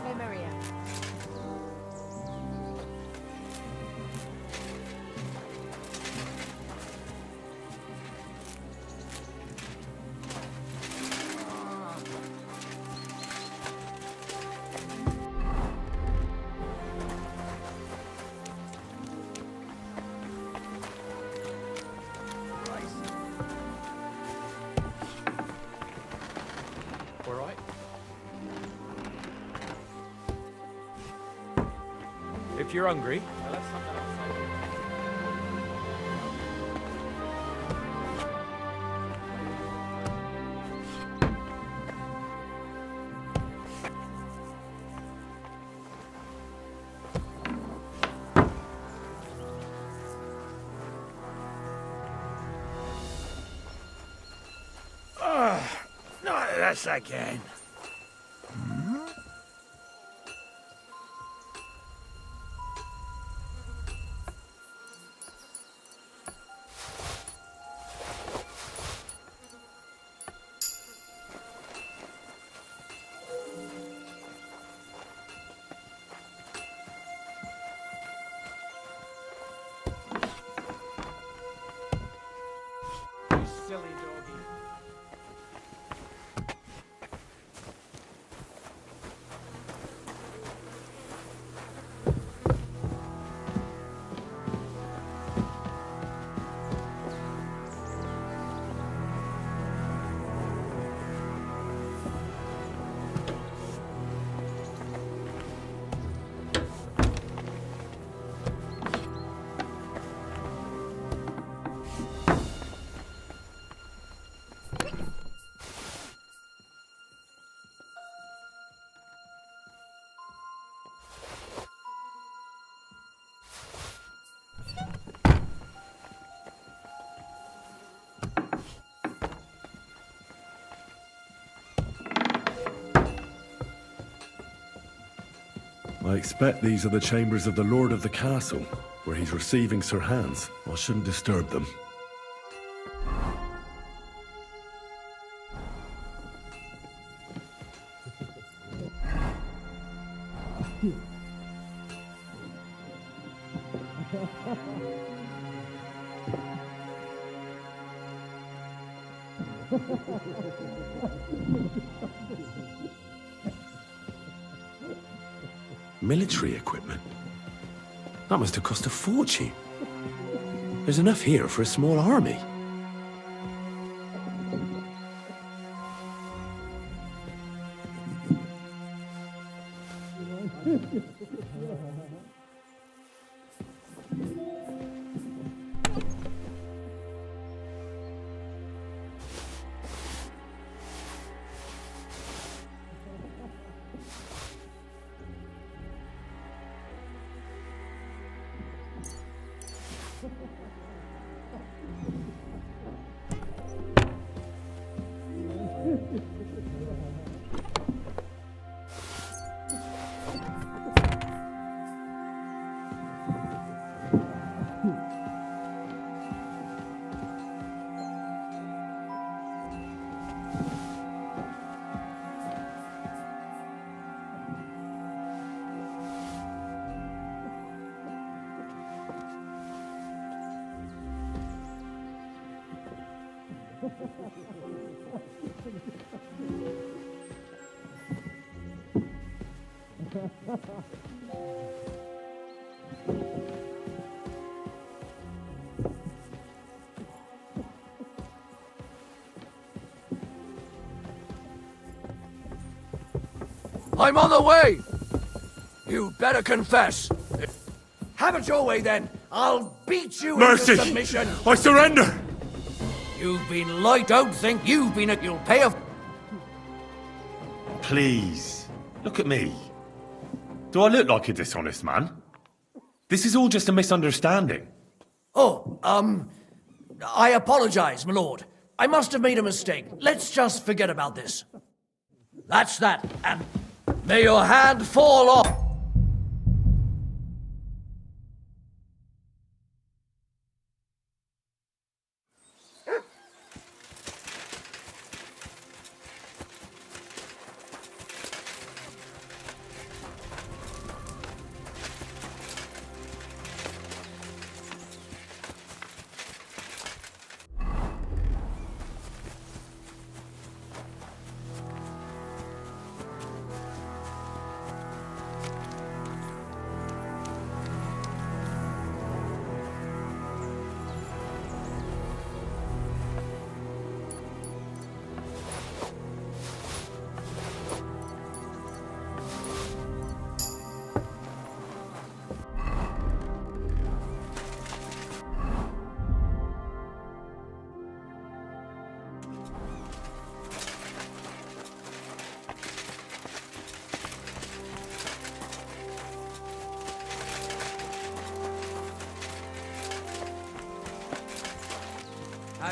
Ave Maria. All right. If you're hungry, I left something outside. Not this again. You silly doggy. I expect these are the chambers of the Lord of the Castle, where he's receiving Sir Hans. I shouldn't disturb them. Military equipment? That must have cost a fortune. There's enough here for a small army. I'm on the way! You'd better confess. Have it your way then. I'll beat you Mercy! into submission. I surrender! You've been lied. Don't think you've been. You'll pay a. Please, look at me. Do I look like a dishonest man? This is all just a misunderstanding. Oh, I apologize, my lord. I must have made a mistake. Let's just forget about this. That's that, and may your hand fall off.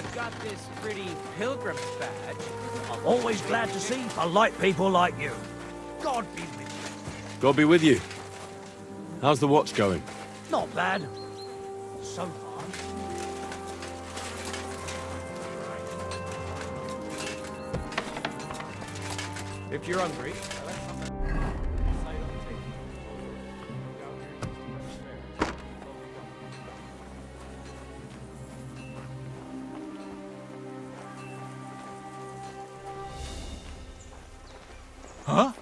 I've got this pretty pilgrim's badge. I'm always glad to see polite people like you. God be with you. God be with you. How's the watch going? Not bad. So far. If you're hungry, I left something outside on the table. No doubt you're used to better fare. That's all we got. Huh?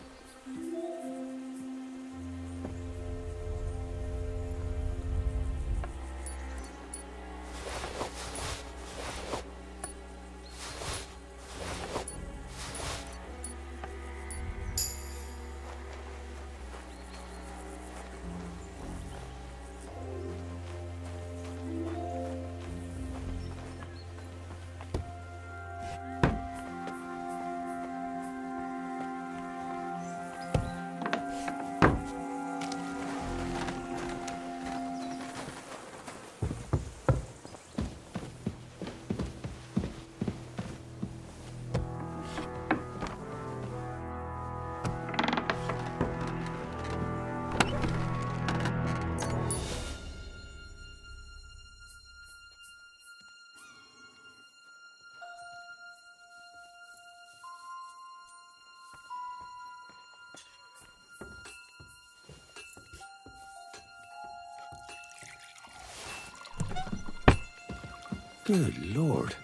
Good lord.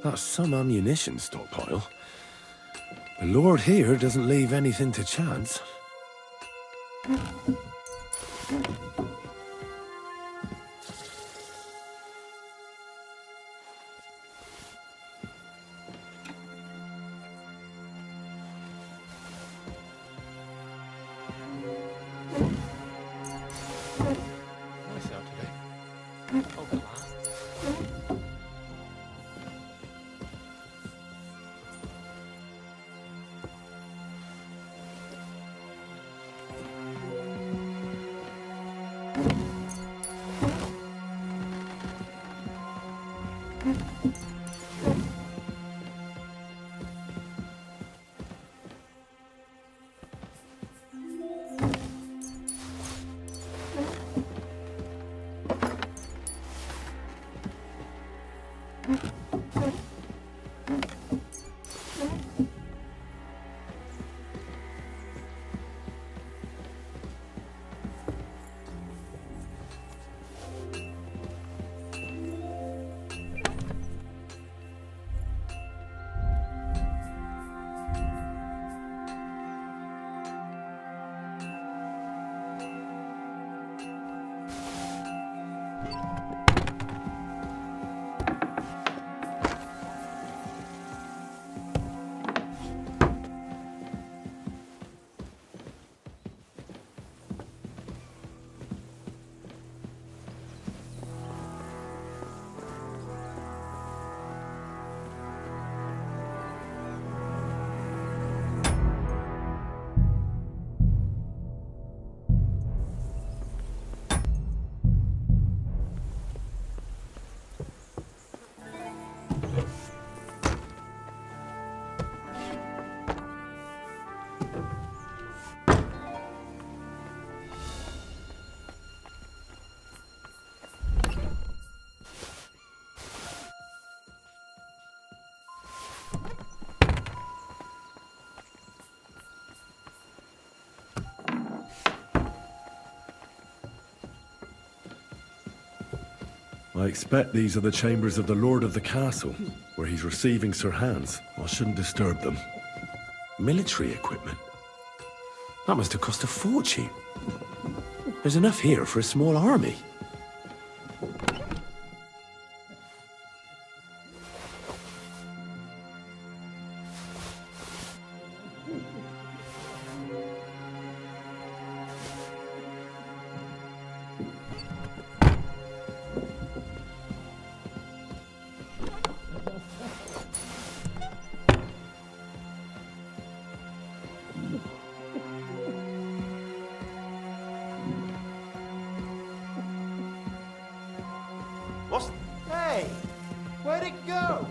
That's some ammunition stockpile. The lord here doesn't leave anything to chance. Nice out today. Oh, come on. I expect these are the chambers of the Lord of the Castle, where he's receiving Sir Hans. I shouldn't disturb them. Military equipment? That must have cost a fortune. There's enough here for a small army. it go!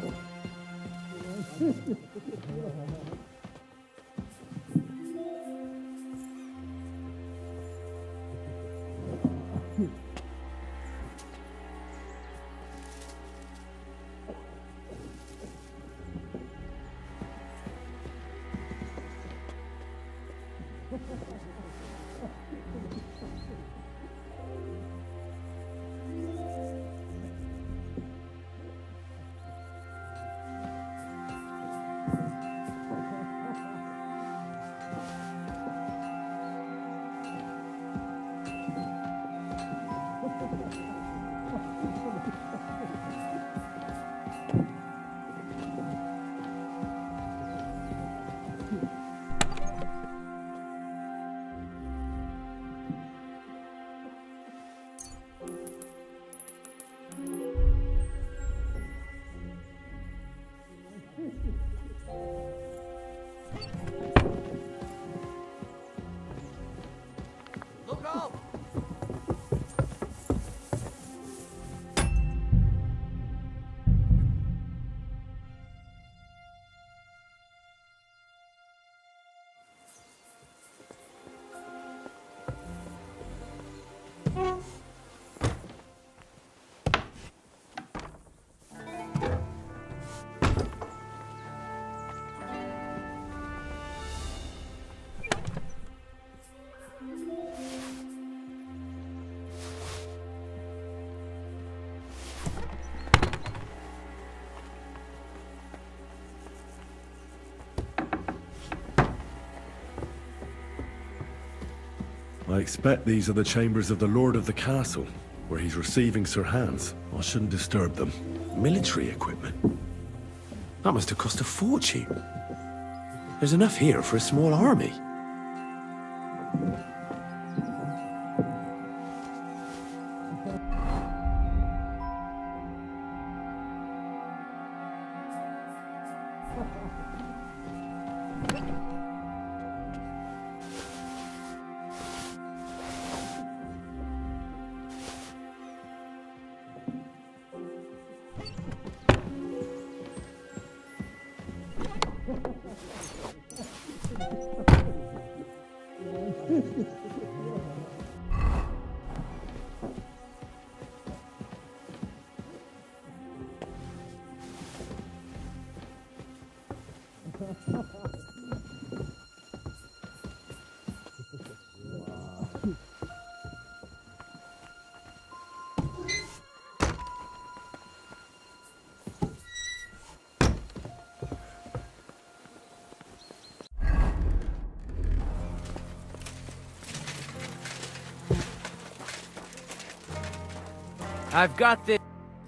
Look out! I expect these are the chambers of the Lord of the Castle, where he's receiving Sir Hans. I shouldn't disturb them. Military equipment? That must have cost a fortune. There's enough here for a small army. I've got this.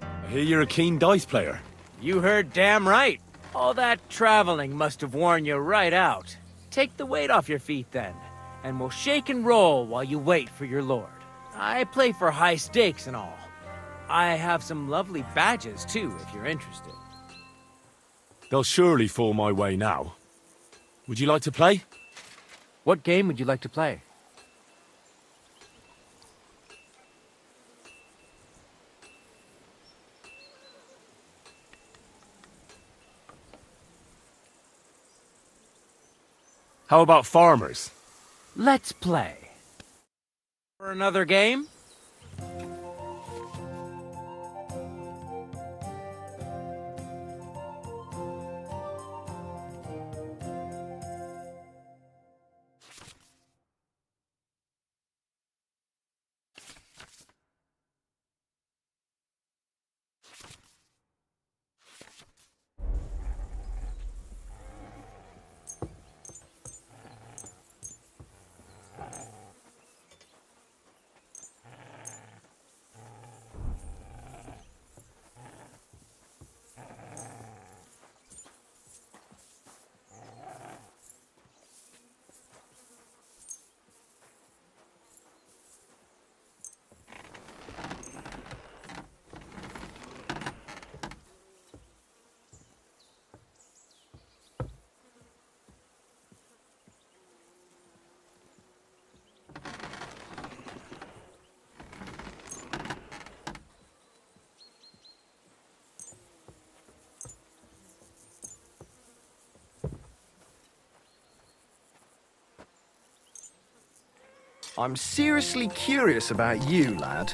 I hear you're a keen dice player. You heard damn right. All that traveling must have worn you right out. Take the weight off your feet then, and we'll shake and roll while you wait for your lord. I play for high stakes and all. I have some lovely badges too, if you're interested. They'll surely fall my way now. Would you like to play? What game would you like to play? How about farmers? Let's play. For another game? I'm seriously curious about you, lad.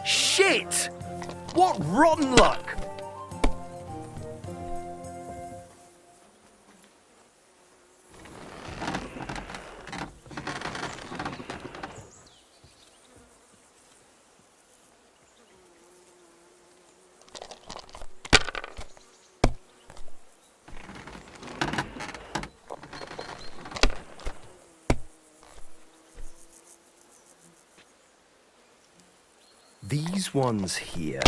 Shit! What rotten luck! These ones here.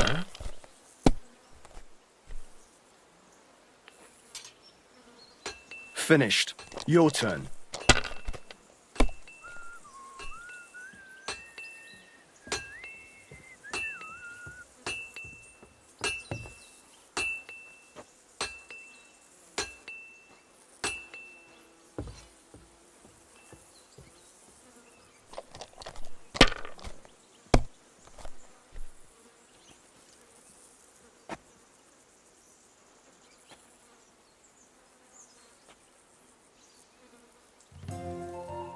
Finished. Your turn.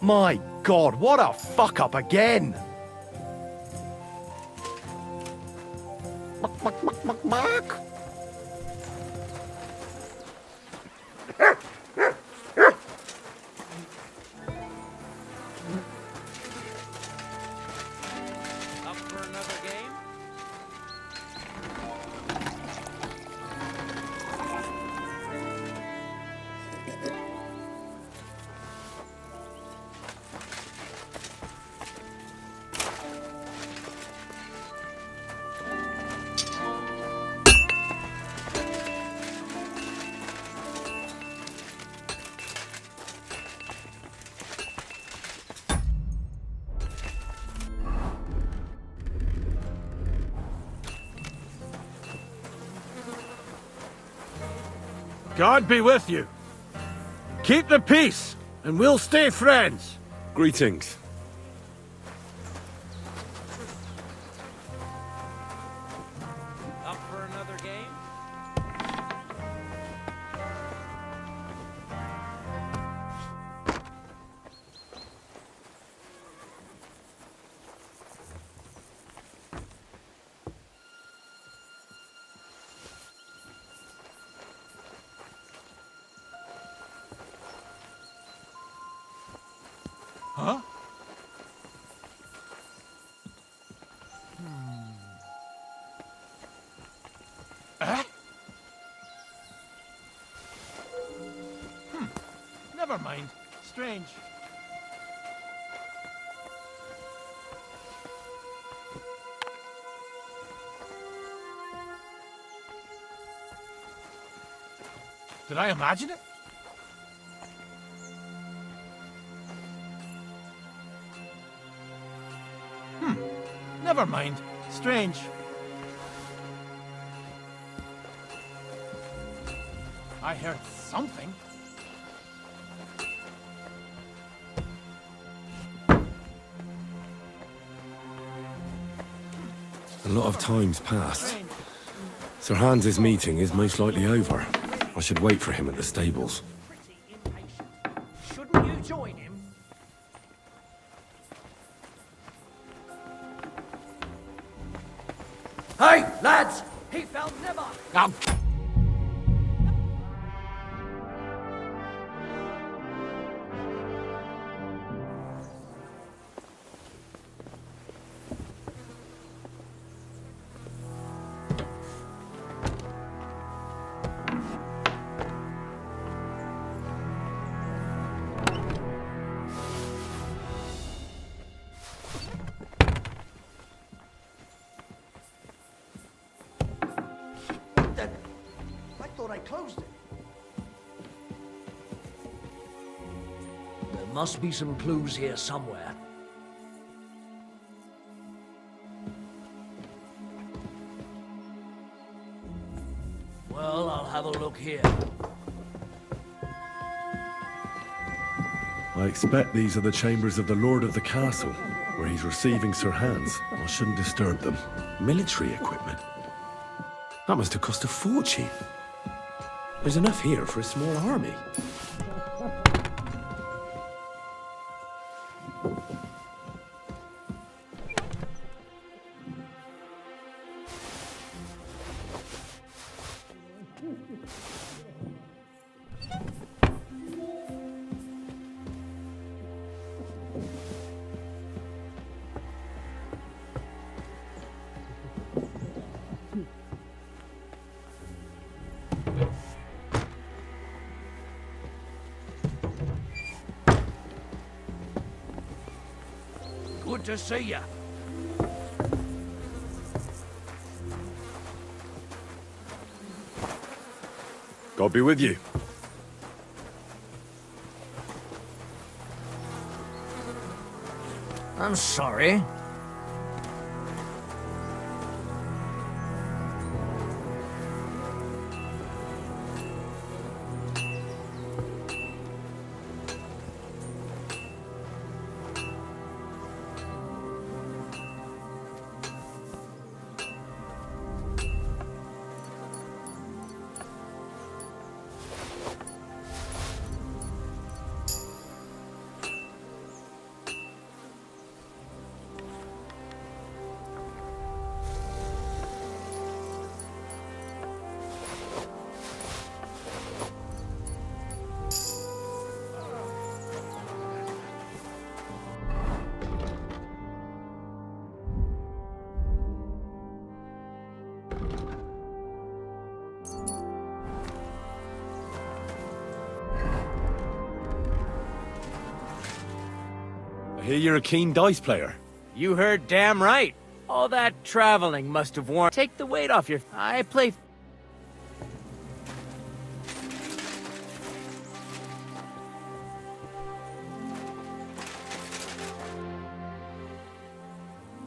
My God, what a fuck up again! Up for another game? God be with you. Keep the peace, and we'll stay friends. Greetings. Up for another game? Huh? Never mind. Strange. Did I imagine it? Never mind. Strange. I heard something. A lot of time's passed. Sir Hans's meeting is most likely over. I should wait for him at the stables. Shouldn't you join him? Hey, lads! He found Never! Now, I thought I closed it. Must be some clues here somewhere. Well, I'll have a look here. I expect these are the chambers of the Lord of the Castle, where he's receiving Sir Hans. I shouldn't disturb them. Military equipment? That must have cost a fortune. There's enough here for a small army. Good to see ya. God be with you. I'm sorry. I hear you're a keen dice player. You heard damn right. All that traveling must have worn. Take the weight off your. I play.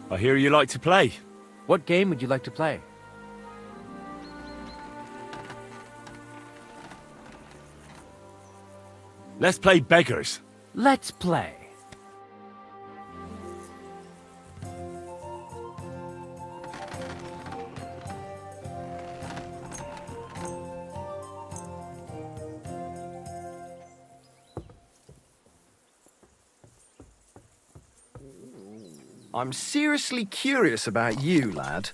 I hear you like to play. What game would you like to play? Let's play beggars. Let's play. I'm seriously curious about you, lad.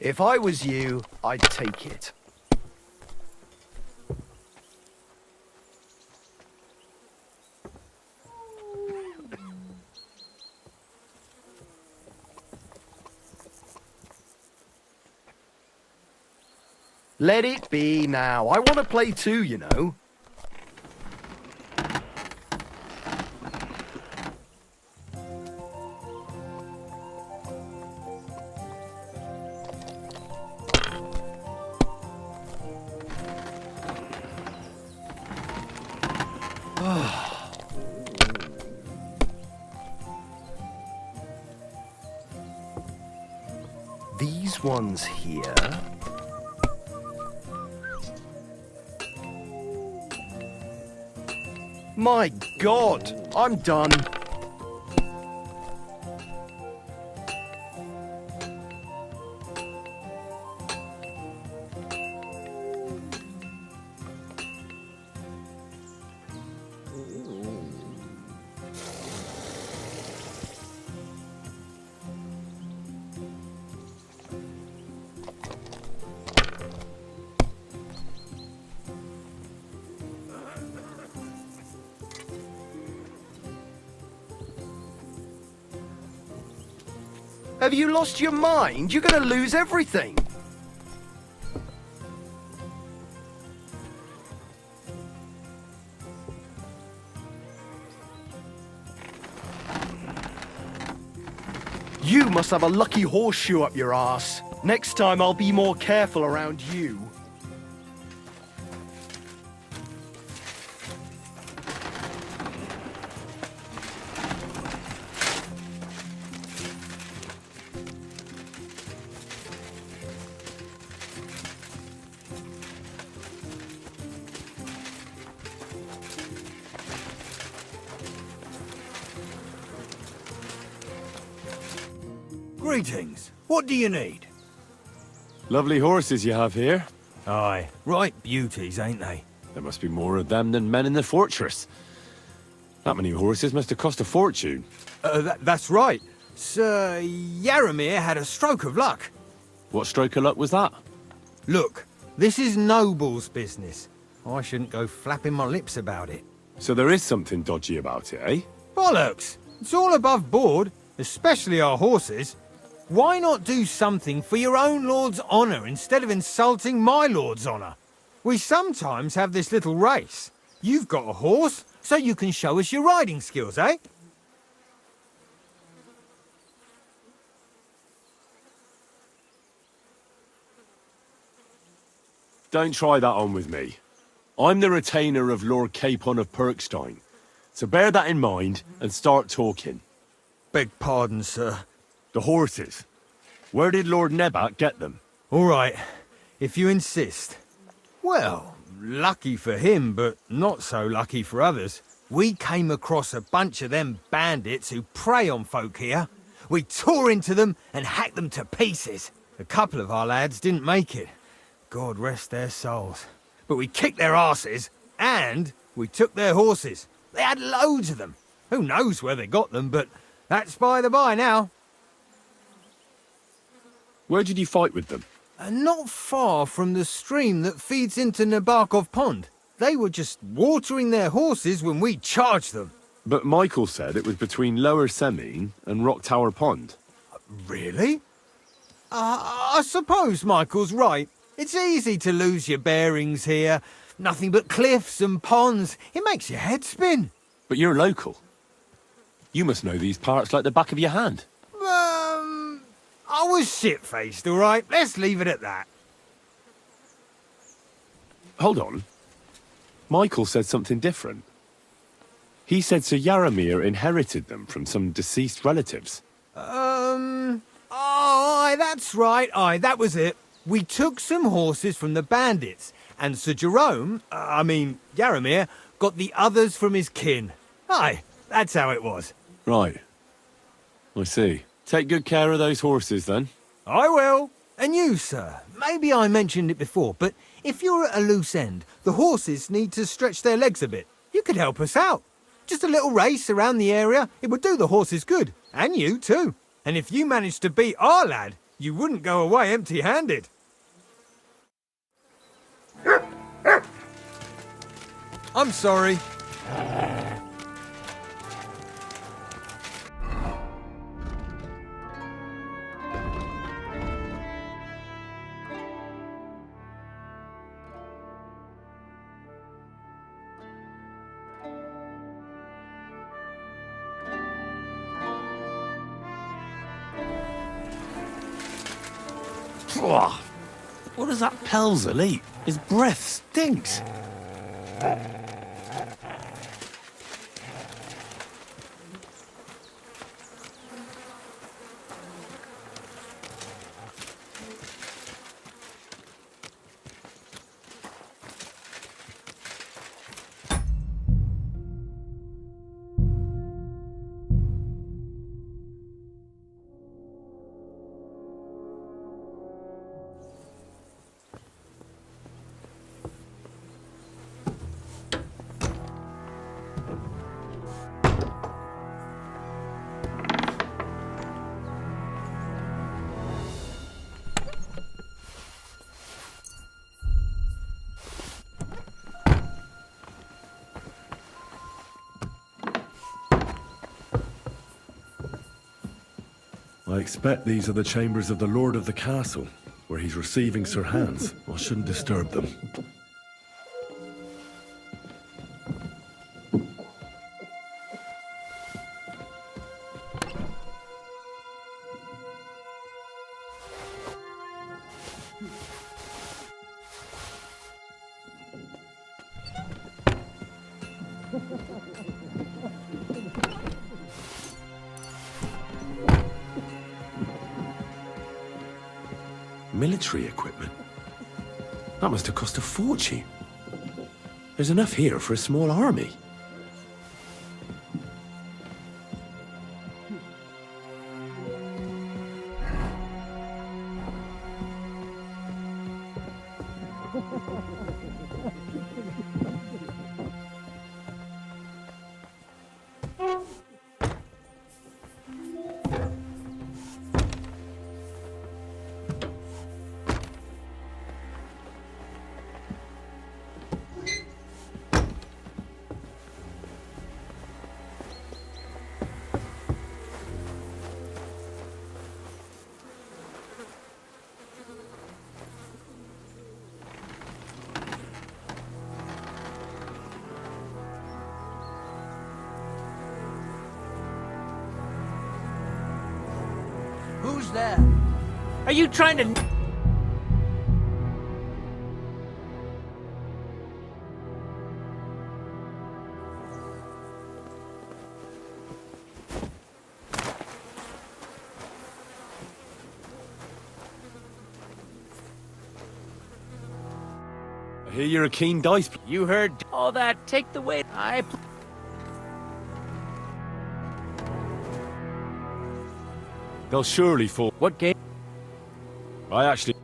If I was you, I'd take it. Let it be now. I want to play too, you know. These ones here. My God, I'm done. Have you lost your mind? You're gonna lose everything. You must have a lucky horseshoe up your arse. Next time I'll be more careful around you. Greetings. What do you need? Lovely horses you have here. Aye, right beauties, ain't they? There must be more of them than men in the fortress. That many horses must have cost a fortune. That's right. Sir Yaramir had a stroke of luck. What stroke of luck was that? Look, this is Noble's business. I shouldn't go flapping my lips about it. So there is something dodgy about it, eh? Bollocks! It's all above board, especially our horses. Why not do something for your own lord's honour instead of insulting my lord's honour? We sometimes have this little race. You've got a horse, so you can show us your riding skills, eh? Don't try that on with me. I'm the retainer of Lord Capon of Perkstein. So bear that in mind and start talking. Beg pardon, sir. The horses. Where did Lord Nebat get them? All right, if you insist. Well, lucky for him, but not so lucky for others. We came across a bunch of them bandits who prey on folk here. We tore into them and hacked them to pieces. A couple of our lads didn't make it. God rest their souls. But we kicked their asses, and we took their horses. They had loads of them. Who knows where they got them, but that's by the by now. Where did you fight with them? Not far from the stream that feeds into Nabokov Pond. They were just watering their horses when we charged them. But Michael said it was between Lower Semine and Rock Tower Pond. Really? I suppose Michael's right. It's easy to lose your bearings here. Nothing but cliffs and ponds. It makes your head spin. But you're local. You must know these parts like the back of your hand. I was shit-faced, all right? Let's leave it at that. Hold on. Michael said something different. He said Sir Yaramir inherited them from some deceased relatives. Aye, that's right. Aye, that was it. We took some horses from the bandits, and Sir Jerome, Yaramir, got the others from his kin. Aye, that's how it was. Right. I see. Take good care of those horses, then. I will. And you, sir. Maybe I mentioned it before, but if you're at a loose end, the horses need to stretch their legs a bit. You could help us out. Just a little race around the area. It would do the horses good. And you, too. And if you managed to beat our lad, you wouldn't go away empty-handed. I'm sorry. What does that Pelzel eat? His breath stinks. I expect these are the chambers of the Lord of the Castle, where he's receiving Sir Hans. I shouldn't disturb them. Military equipment? That must have cost a fortune. There's enough here for a small army. Who's there? Are you trying to... I hear you're a keen dice player. You heard all that. Take the weight. They'll surely fall. What game? I actually...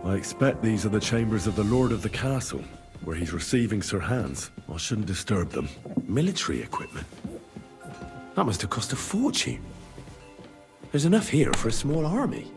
I expect these are the chambers of the Lord of the Castle, where he's receiving Sir Hans. I shouldn't disturb them. Military equipment? That must have cost a fortune. There's enough here for a small army.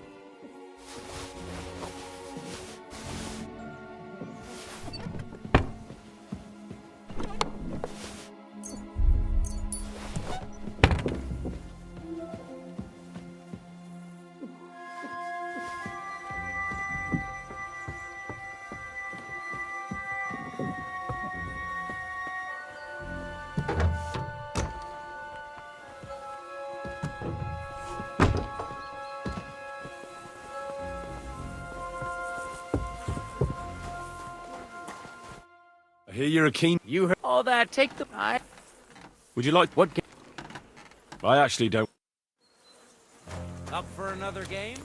I hear you're a keen... You heard all that. Take the... Would you like... What game? I actually don't... Up for another game?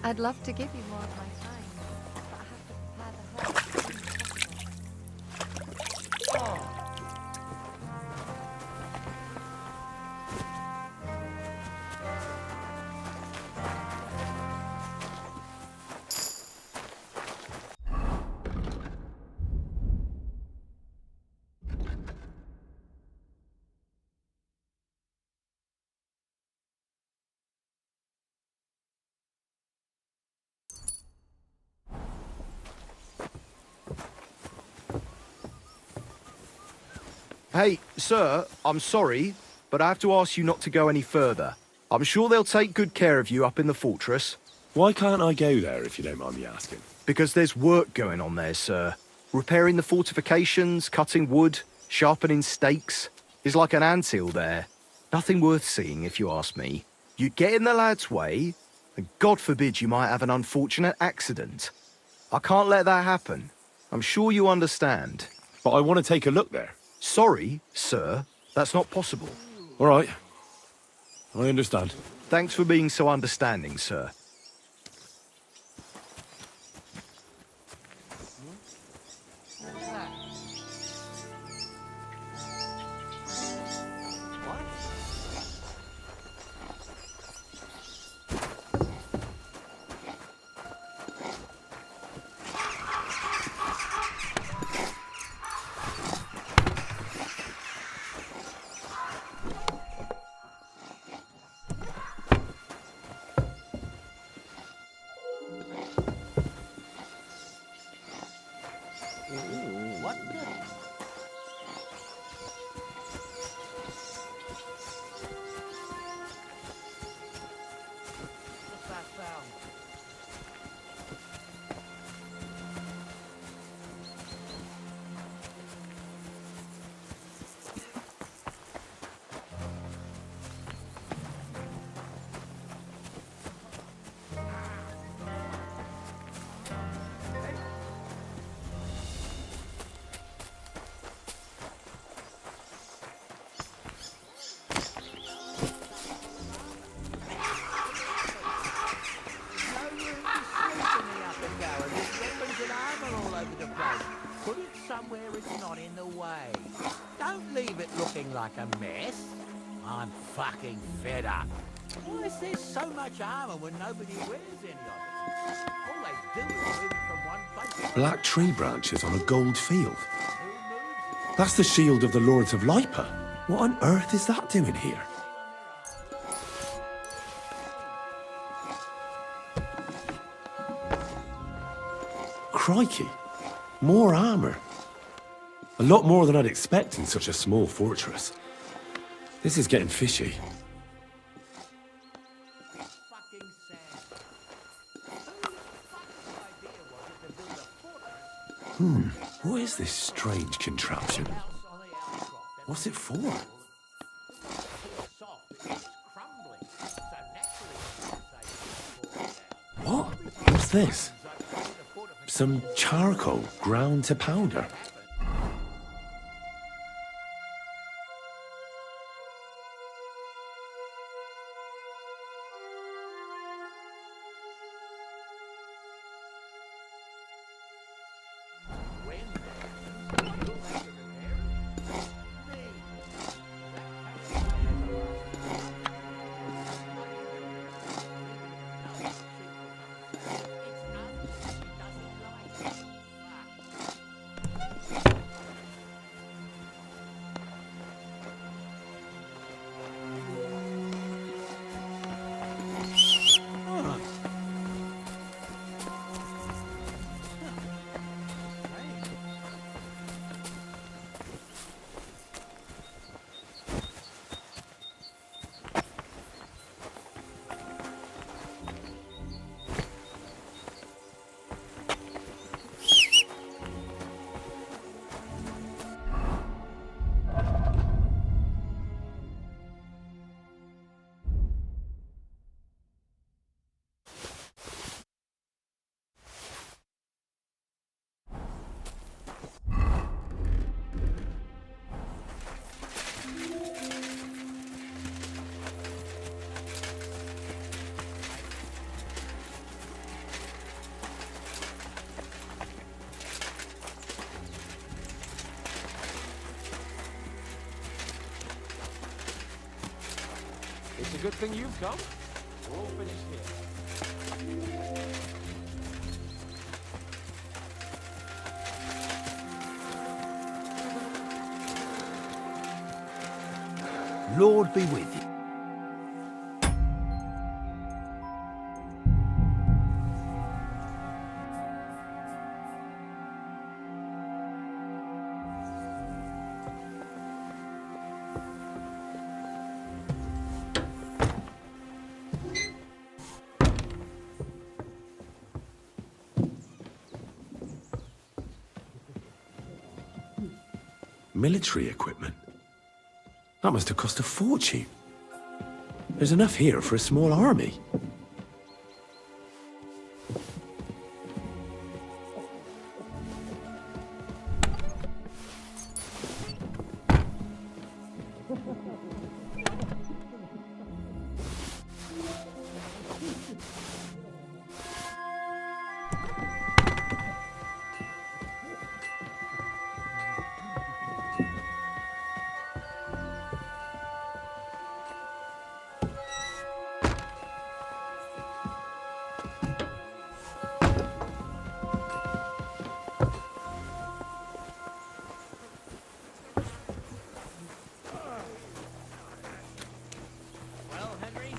I'd love to give you more of my time, but I have to prepare the whole. Hey, sir, I'm sorry, but I have to ask you not to go any further. I'm sure they'll take good care of you up in the fortress. Why can't I go there, if you don't mind me asking? Because there's work going on there, sir. Repairing the fortifications, cutting wood, sharpening stakes. There's like an anthill there. Nothing worth seeing, if you ask me. You get in the lad's way, and God forbid you might have an unfortunate accident. I can't let that happen. I'm sure you understand. But I want to take a look there. Sorry, sir. That's not possible. All right. I understand. Thanks for being so understanding, sir. Put it somewhere it's not in the way. Don't leave it looking like a mess. I'm fucking fed up. Why is there so much armor when nobody wears any of it? All they do is move it from one place. Black tree branches on a gold field. That's the shield of the Lords of Lipa. What on earth is that doing here? Crikey. More armor. A lot more than I'd expect in such a small fortress. This is getting fishy. What is this strange contraption? What's it for? What? What's this? Some charcoal ground to powder. It's a good thing you've come. We're all finished here. Lord be with you. Military equipment. That must have cost a fortune. There's enough here for a small army. Well, Henry?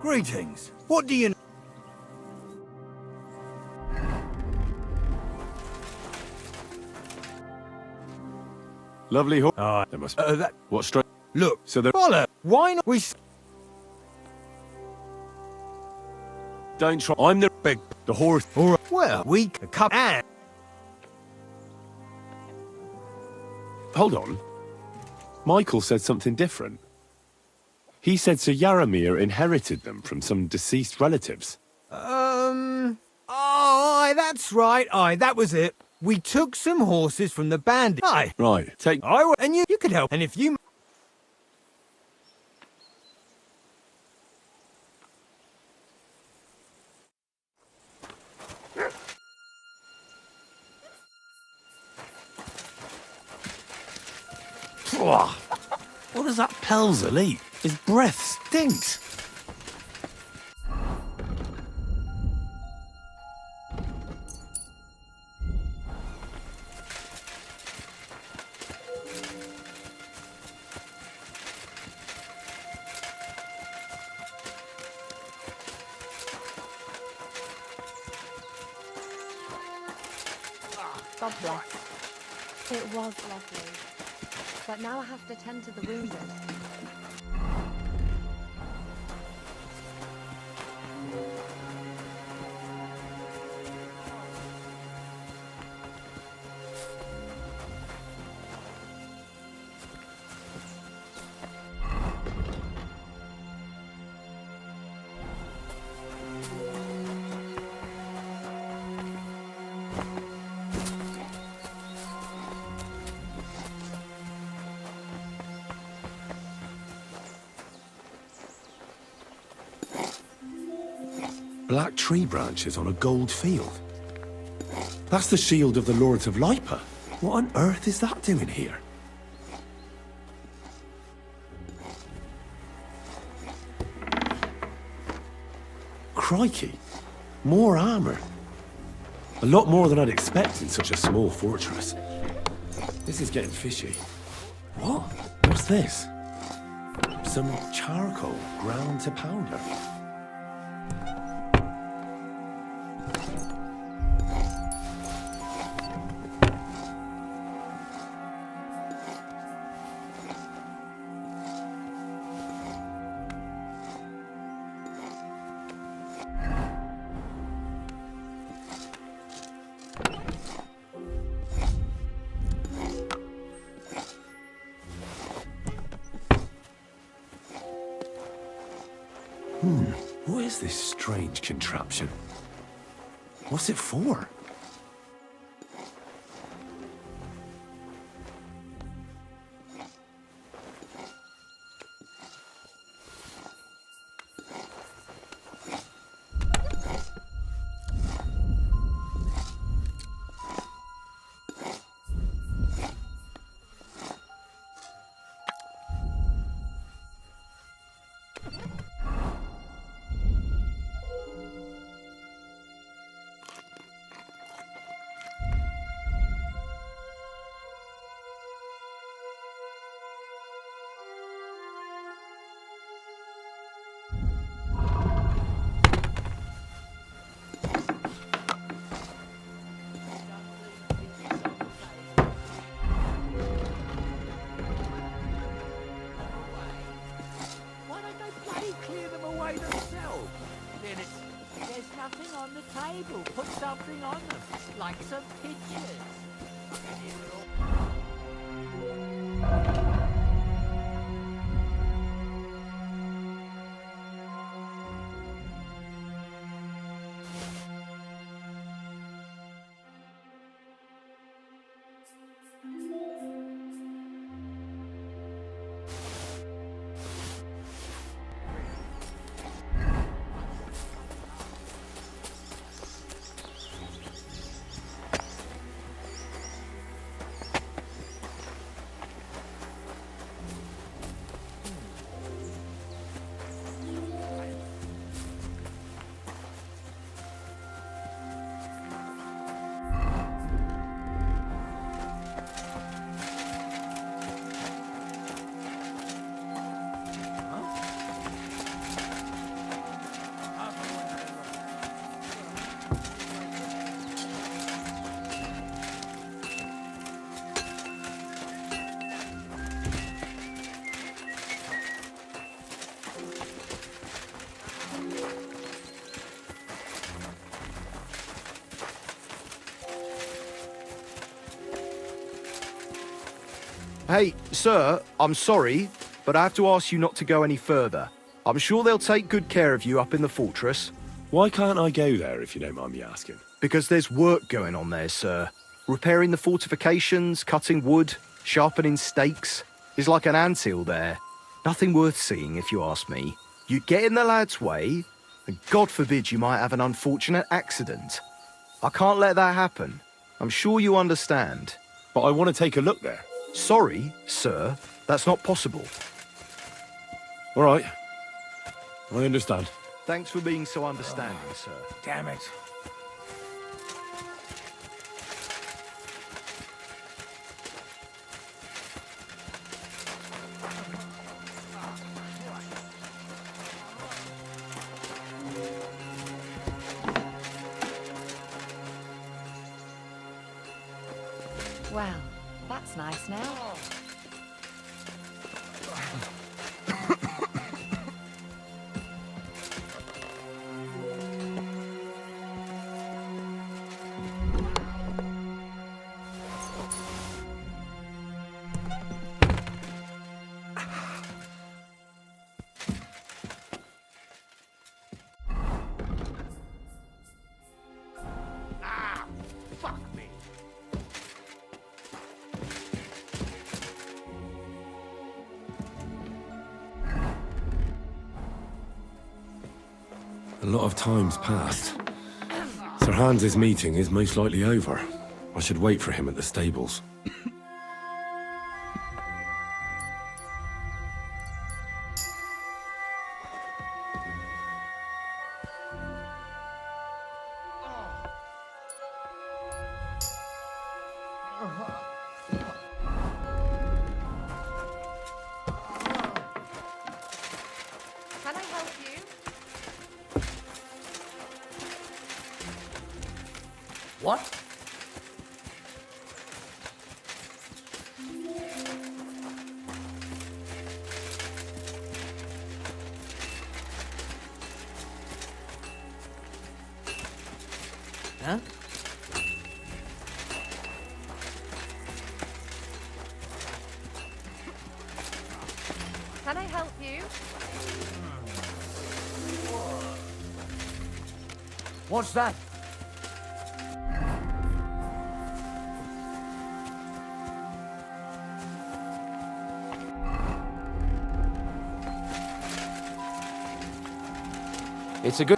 Greetings. What do you... Lovely horse. Oh, There must that... What strange... Look, So there... Boller, why not we... Don't try... I'm the... Big... The horse... All right. Well, we could come and... Hold on. Michael said something different. He said Sir Yaramir inherited them from some deceased relatives. Oh, aye, that's right. Aye, that was it. We took some horses from the bandit. Aye. Right. Take... And you could help. And if you... What does that Pelzel eat? His breath stinks. God bless. It was lovely. But now I have to tend to the wounded. Black tree branches on a gold field. That's the shield of the Lords of Lipa. What on earth is that doing here? Crikey. More armor. A lot more than I'd expect in such a small fortress. This is getting fishy. What? What's this? Some charcoal ground to powder. What is this strange contraption? What's it for? There's nothing on the table. Put something on them, like some pictures. Hey, sir, I'm sorry, but I have to ask you not to go any further. I'm sure they'll take good care of you up in the fortress. Why can't I go there, if you don't mind me asking? Because there's work going on there, sir. Repairing the fortifications, cutting wood, sharpening stakes. There's like an anthill there. Nothing worth seeing, if you ask me. You get in the lad's way, and God forbid you might have an unfortunate accident. I can't let that happen. I'm sure you understand. But I want to take a look there. Sorry, sir, that's not possible. All right. I understand. Thanks for being so understanding, sir. Damn it. Well, that's nice now. A lot of time's passed. Sir Hans's meeting is most likely over. I should wait for him at the stables. Can I help you? What? Huh? Can I help you? What's that? It's a good...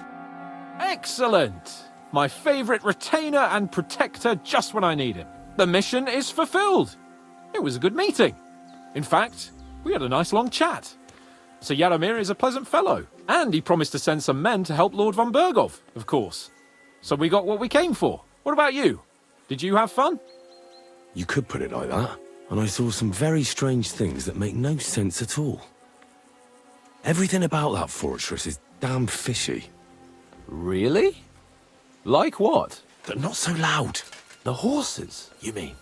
Excellent! My favorite retainer and protector just when I need him. The mission is fulfilled. It was a good meeting. In fact, we had a nice long chat. Sir Yaramir is a pleasant fellow, and he promised to send some men to help Lord von Bergov, of course. So we got what we came for. What about you? Did you have fun? You could put it like that. And I saw some very strange things that make no sense at all. Everything about that fortress is damn fishy. Really? Like what? They're not so loud. The horses, you mean?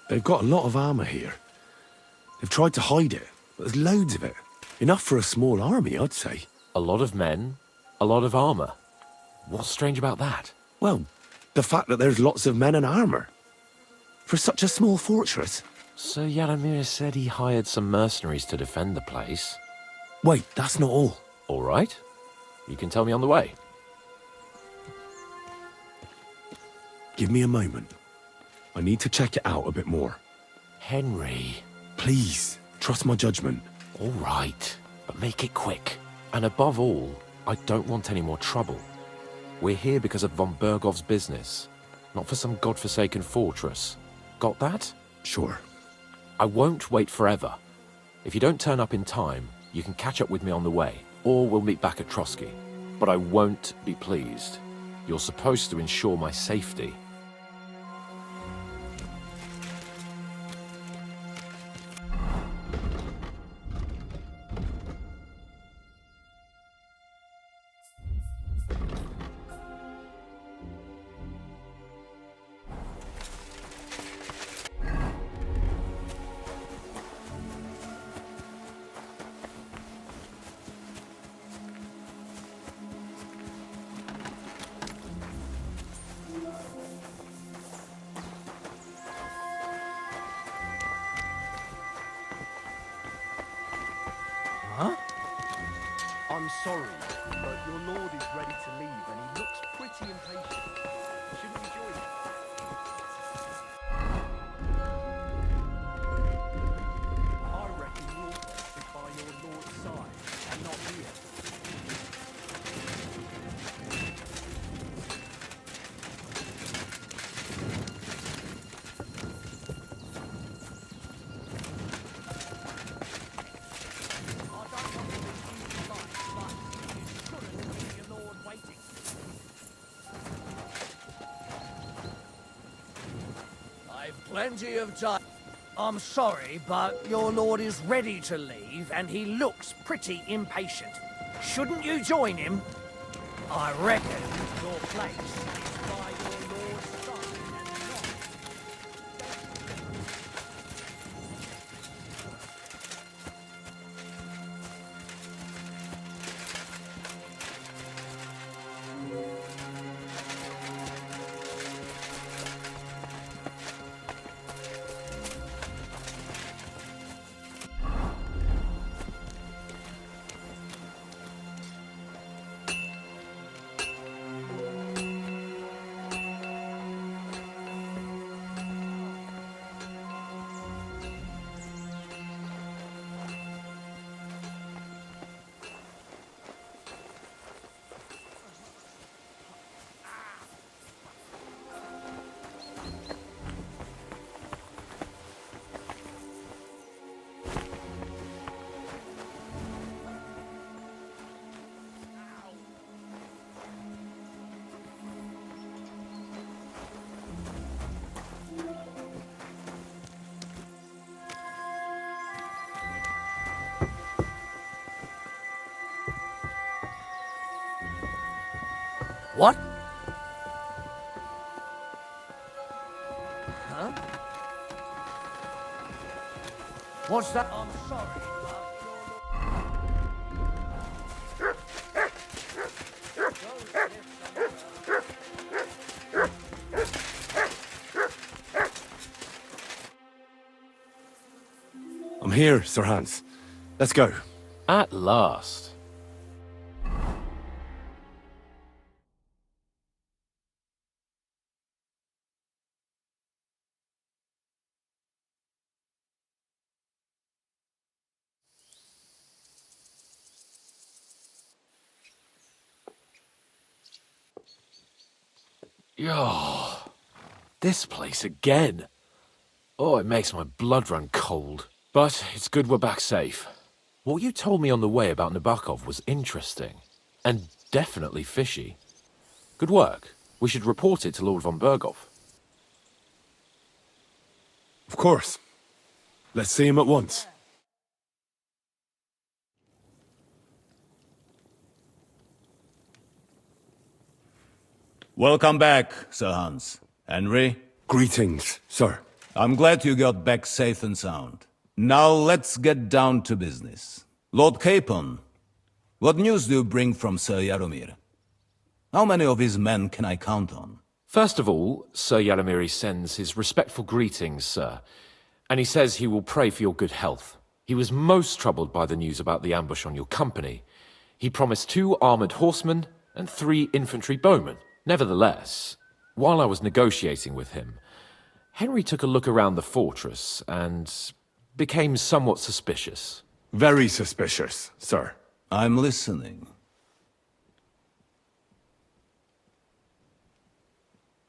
They've got a lot of armor here. They've tried to hide it, but there's loads of it. Enough for a small army, I'd say. A lot of men, a lot of armor. What's strange about that? Well, the fact that there's lots of men and armor. For such a small fortress. Sir Yaramir said he hired some mercenaries to defend the place. Wait, that's not all. All right. You can tell me on the way. Give me a moment. I need to check it out a bit more. Henry. Please, trust my judgment. All right, but make it quick. And above all, I don't want any more trouble. We're here because of von Bergov's business, not for some godforsaken fortress. Got that? Sure. I won't wait forever. If you don't turn up in time, you can catch up with me on the way, or we'll meet back at Trotsky. But I won't be pleased. You're supposed to ensure my safety. I'm sorry, but your lord is ready to leave and he looks pretty impatient. Shouldn't we join him? I reckon your place is by your lord's side and not here. Plenty of time. I'm sorry, but your lord is ready to leave, and he looks pretty impatient. Shouldn't you join him? I reckon your place is by your lord's side and not... What? Huh? What's that? I'm sorry. I'm here, Sir Hans. Let's go. At last. Oh, this place again. Oh, it makes my blood run cold. But it's good we're back safe. What you told me on the way about Nabokov was interesting. And definitely fishy. Good work. We should report it to Lord von Bergov. Of course. Let's see him at once. Welcome back, Sir Hans. Henry? Greetings, sir. I'm glad you got back safe and sound. Now let's get down to business. Lord Capon, What news do you bring from Sir Yaromir? How many of his men can I count on? First of all, Sir Yaramiri sends his respectful greetings, sir, and he says he will pray for your good health. He was most troubled by the news about the ambush on your company. He promised 2 armored horsemen and 3 infantry bowmen. Nevertheless, while I was negotiating with him, Henry took a look around the fortress and became somewhat suspicious. Very suspicious, sir. I'm listening.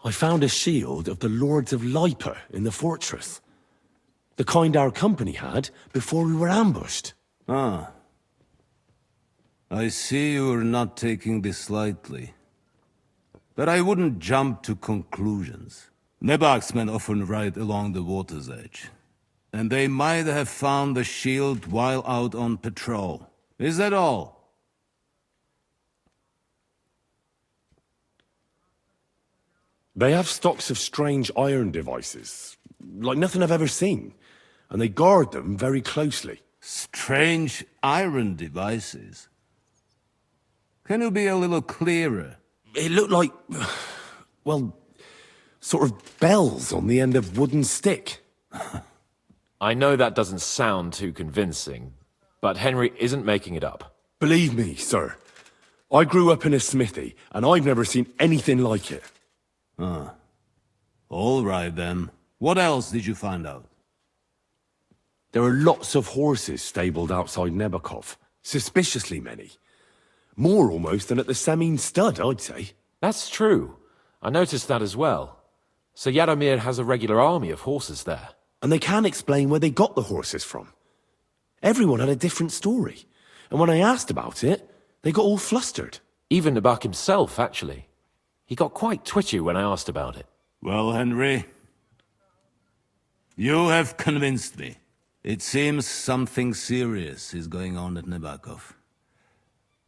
I found a shield of the Lords of Lipa in the fortress. The kind our company had before we were ambushed. Ah. I see you're not taking this lightly. But I wouldn't jump to conclusions. Nebak's men often ride along the water's edge. And they might have found the shield while out on patrol. Is that all? They have stocks of strange iron devices, like nothing I've ever seen. And they guard them very closely. Strange iron devices? Can you be a little clearer? It looked like, well, sort of bells on the end of wooden stick. I know that doesn't sound too convincing, but Henry isn't making it up. Believe me, sir. I grew up in a smithy, and I've never seen anything like it. Ah. All right, then. What else did you find out? There are lots of horses stabled outside Nebakov. Suspiciously many. More almost than at the Samin stud, I'd say. That's true. I noticed that as well. So Yaromir has a regular army of horses there. And they can't explain where they got the horses from. Everyone had a different story. And when I asked about it, they got all flustered. Even Nabak himself, actually. He got quite twitchy when I asked about it. Well, Henry, you have convinced me. It seems something serious is going on at Nebakov.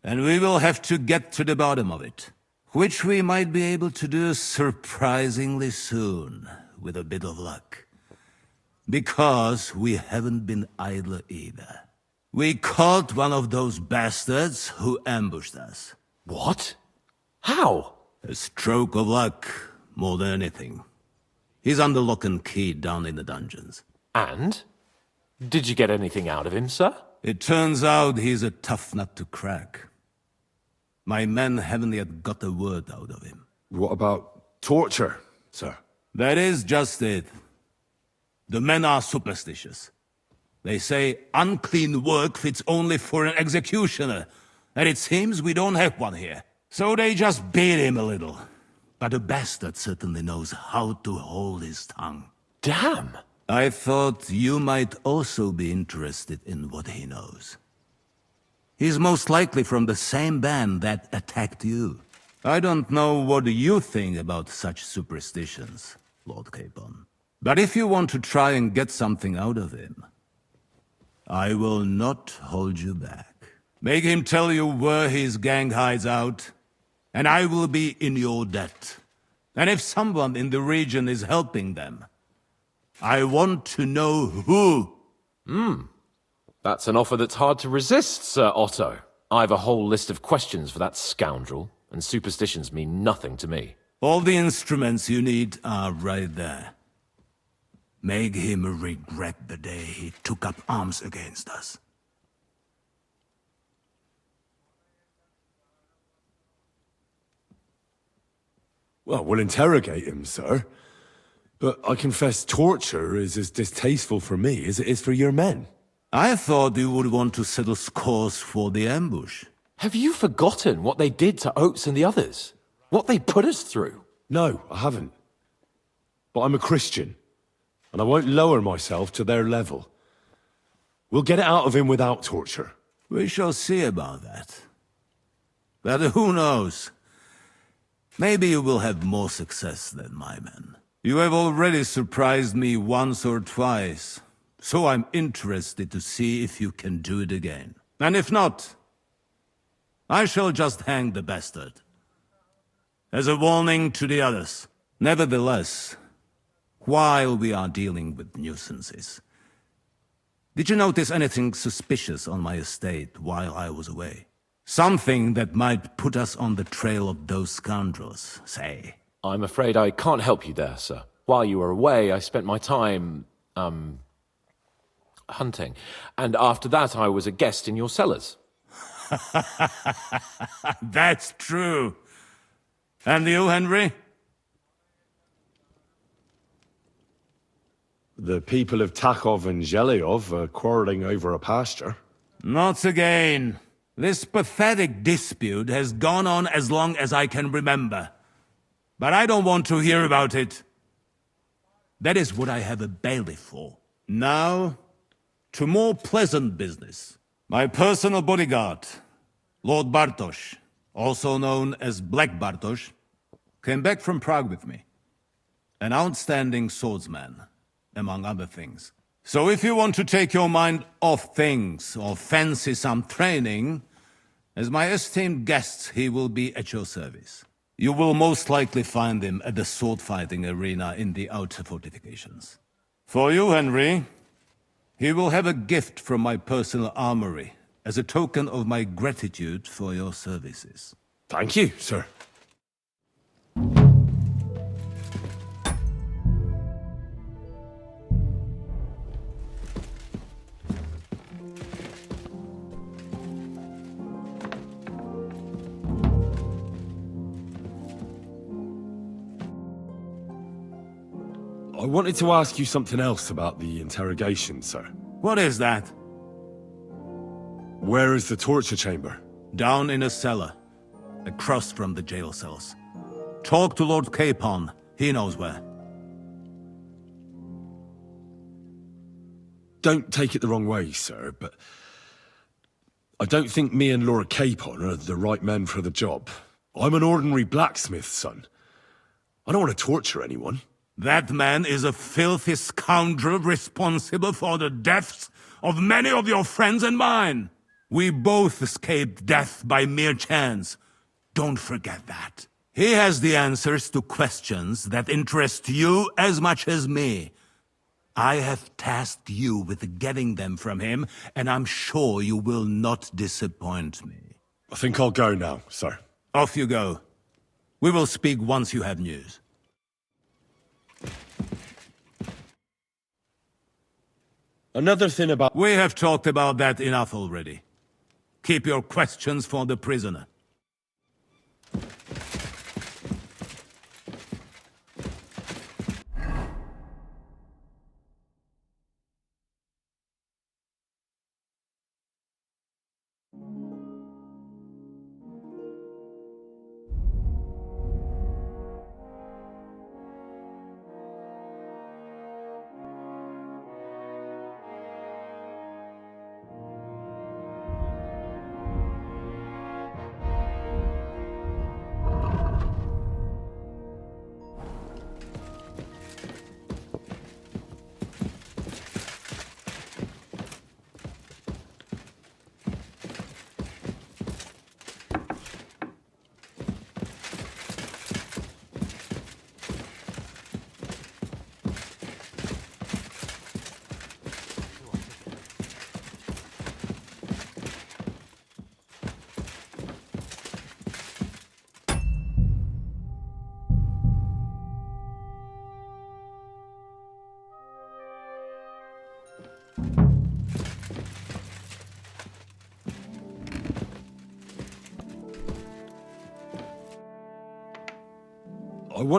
And we will have to get to the bottom of it. Which we might be able to do surprisingly soon, with a bit of luck. Because we haven't been idle either. We caught one of those bastards who ambushed us. What? How? A stroke of luck, more than anything. He's under lock and key down in the dungeons. And? Did you get anything out of him, sir? It turns out he's a tough nut to crack. My men haven't yet got a word out of him. What about torture, sir? That is just it. The men are superstitious. They say unclean work fits only for an executioner, and it seems we don't have one here. So they just beat him a little. But the bastard certainly knows how to hold his tongue. Damn! I thought you might also be interested in what he knows. He's most likely from the same band that attacked you. I don't know what you think about such superstitions, Lord Capon. But if you want to try and get something out of him, I will not hold you back. Make him tell you where his gang hides out, and I will be in your debt. And if someone in the region is helping them, I want to know who. That's an offer that's hard to resist, Sir Otto. I've a whole list of questions for that scoundrel, and superstitions mean nothing to me. All the instruments you need are right there. Make him regret the day he took up arms against us. Well, we'll interrogate him, sir. But I confess torture is as distasteful for me as it is for your men. I thought you would want to settle scores for the ambush. Have you forgotten what they did to Oates and the others? What they put us through? No, I haven't. But I'm a Christian, and I won't lower myself to their level. We'll get it out of him without torture. We shall see about that. But who knows? Maybe you will have more success than my men. You have already surprised me once or twice, so I'm interested to see if you can do it again. And if not, I shall just hang the bastard. As a warning to the others. Nevertheless, while we are dealing with nuisances, did you notice anything suspicious on my estate while I was away? Something that might put us on the trail of those scoundrels, say. I'm afraid I can't help you there, sir. While you were away, I spent my time, hunting. And after that, I was a guest in your cellars. That's true. And you, Henry? The people of Takov and Zhelyov are quarreling over a pasture. Not again. This pathetic dispute has gone on as long as I can remember. But I don't want to hear about it. That is what I have a bailiff for. Now, to more pleasant business. My personal bodyguard, Lord Bartosz, also known as Black Bartosz, came back from Prague with me. An outstanding swordsman, among other things. So if you want to take your mind off things or fancy some training, as my esteemed guest, he will be at your service. You will most likely find him at the sword-fighting arena in the outer fortifications. For you, Henry, he will have a gift from my personal armory as a token of my gratitude for your services. Thank you, sir. I wanted to ask you something else about the interrogation, sir. What is that? Where is the torture chamber? Down in a cellar, across from the jail cells. Talk to Lord Capon. He knows where. Don't take it the wrong way, sir, but I don't think me and Lord Capon are the right men for the job. I'm an ordinary blacksmith's son. I don't want to torture anyone. That man is a filthy scoundrel responsible for the deaths of many of your friends and mine. We both escaped death by mere chance. Don't forget that. He has the answers to questions that interest you as much as me. I have tasked you with getting them from him, and I'm sure you will not disappoint me. I think I'll go now, sir. Off you go. We will speak once you have news. Another thing about... We have talked about that enough already. Keep your questions for the prisoner.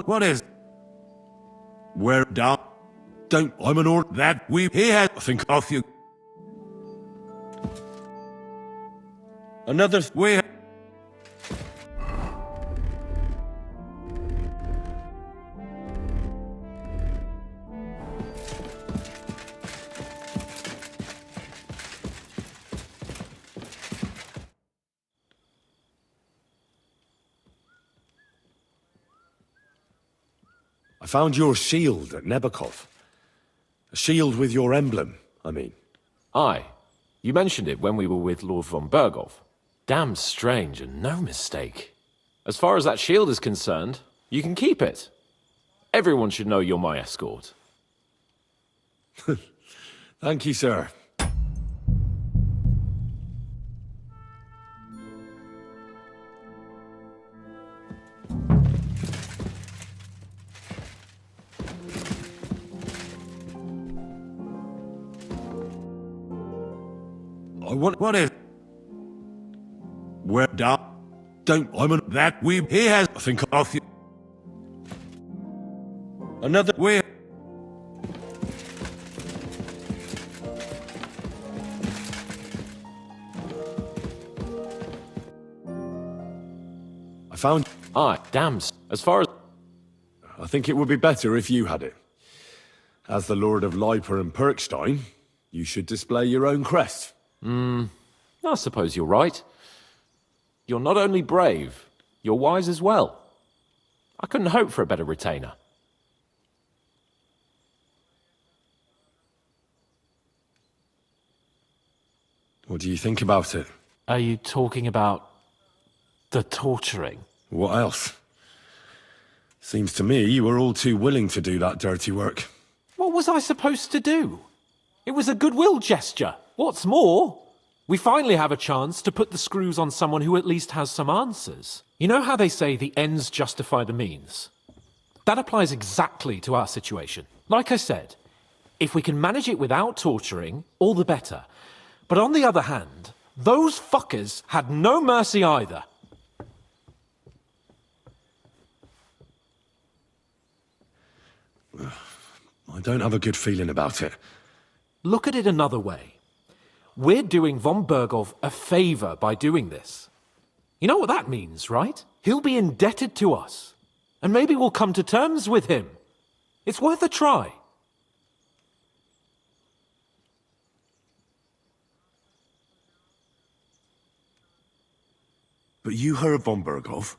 What is... Where... Down... Don't... I'm an order... That we... He has... I think... Off you... Another... We... I found your shield at Nebakov. A shield with your emblem, I mean. Aye. You mentioned it when we were with Lord von Bergov. Damn strange and no mistake. As far as that shield is concerned, you can keep it. Everyone should know you're my escort. Thank you, sir. What is... We're down. That he has... I think off you... Another... We... I found... Aye, damn. As far as... I think it would be better if you had it. As the Lord of Leiper and Perkstein, you should display your own crest. I suppose you're right. You're not only brave, you're wise as well. I couldn't hope for a better retainer. What do you think about it? Are you talking about the torturing? What else? Seems to me you were all too willing to do that dirty work. What was I supposed to do? It was a goodwill gesture. What's more, we finally have a chance to put the screws on someone who at least has some answers. You know how they say the ends justify the means? That applies exactly to our situation. Like I said, if we can manage it without torturing, all the better. But on the other hand, those fuckers had no mercy either. I don't have a good feeling about it. Look at it another way. We're doing von Bergov a favor by doing this. You know what that means, right? He'll be indebted to us. And maybe we'll come to terms with him. It's worth a try. But you heard von Bergov.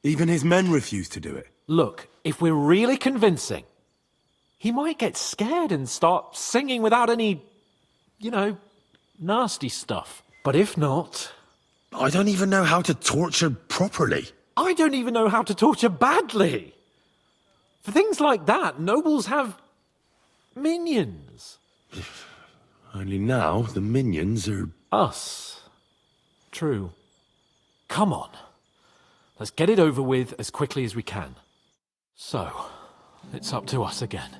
Even his men refused to do it. Look, if we're really convincing, he might get scared and start singing without any, nasty stuff. But if not... I don't even know how to torture properly. I don't even know how to torture badly. For things like that, nobles have minions. Only now the minions are... Us. True. Come on. Let's get it over with as quickly as we can. So, it's up to us again.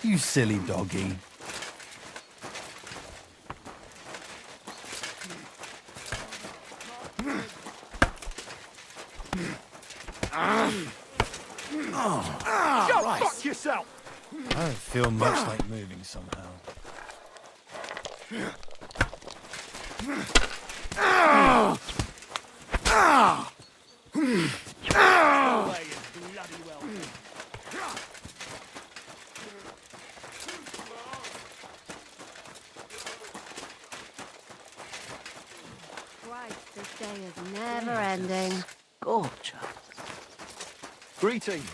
You silly doggy. Fuck yourself! I don't feel much like moving somehow. Christ, this day is never ending. Gorgeous. Greetings.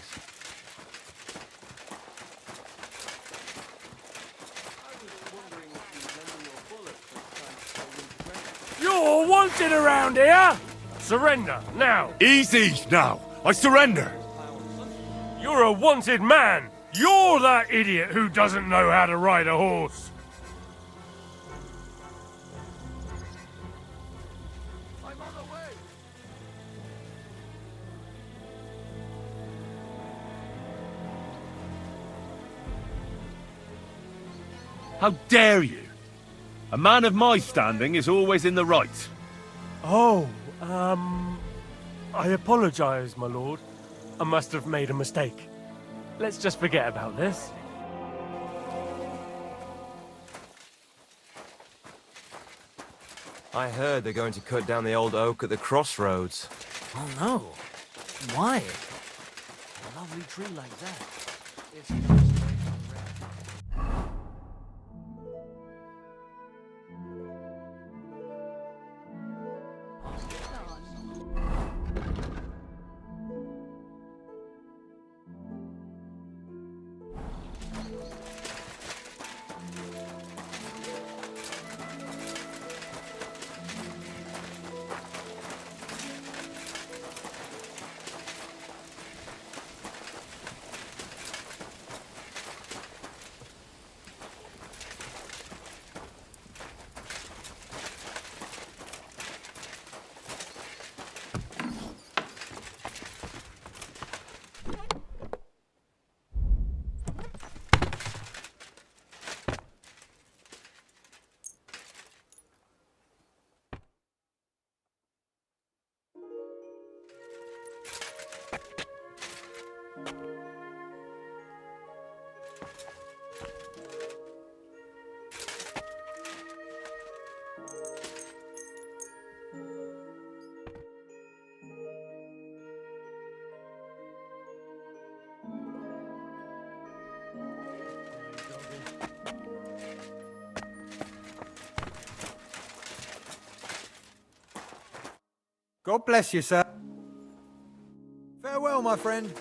You're wanted around here! Surrender, now! Easy now! I surrender! You're a wanted man! You're that idiot who doesn't know how to ride a horse! I'm on the way! How dare you! A man of my standing is always in the right. Oh, I apologize, my lord. I must have made a mistake. Let's just forget about this. I heard they're going to cut down the old oak at the crossroads. Oh no. Why? A lovely tree like that. It's God bless you, sir. Farewell, my friend.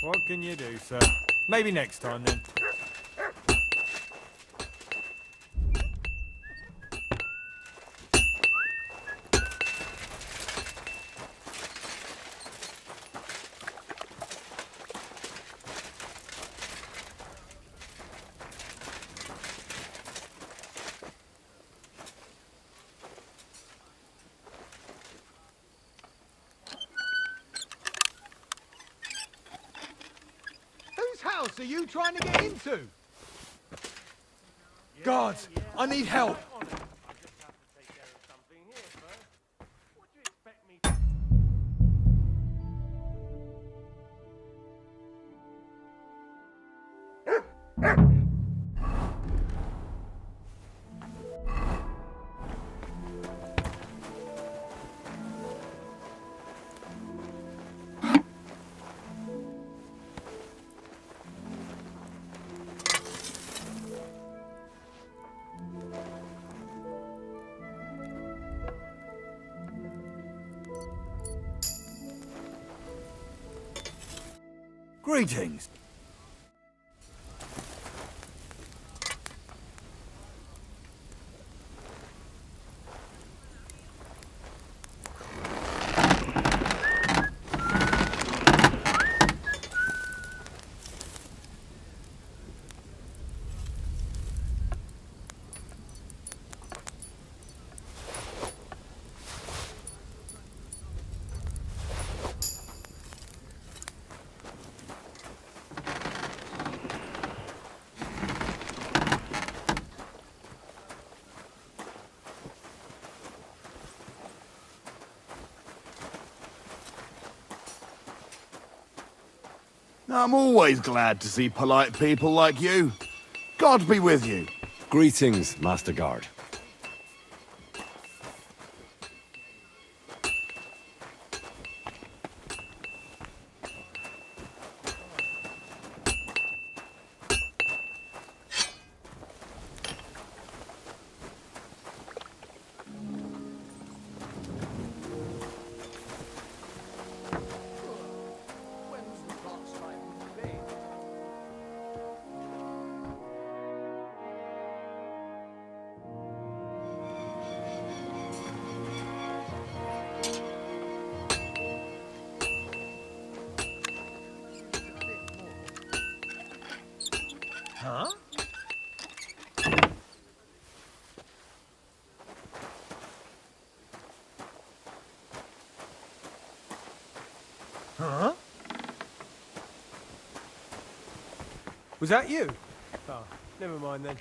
What can you do, sir? Maybe next time, then. Whose house are you trying to get into? Guards, I need help. Greetings. I'm always glad to see polite people like you. God be with you. Greetings, Master Guard. Huh? Huh? Was that you? Oh, never mind then.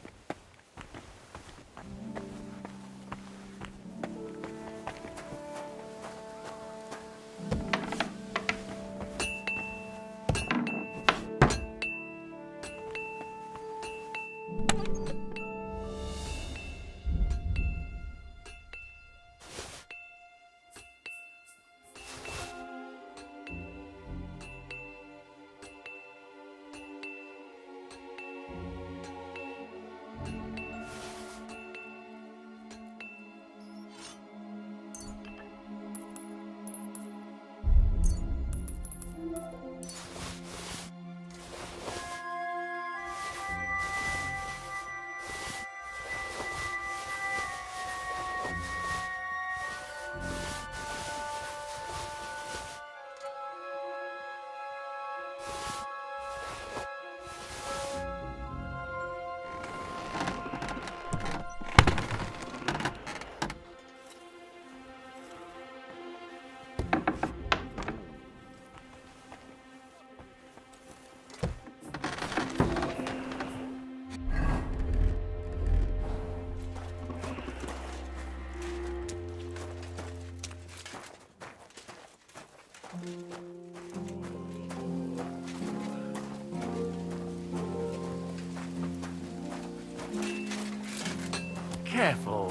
Careful.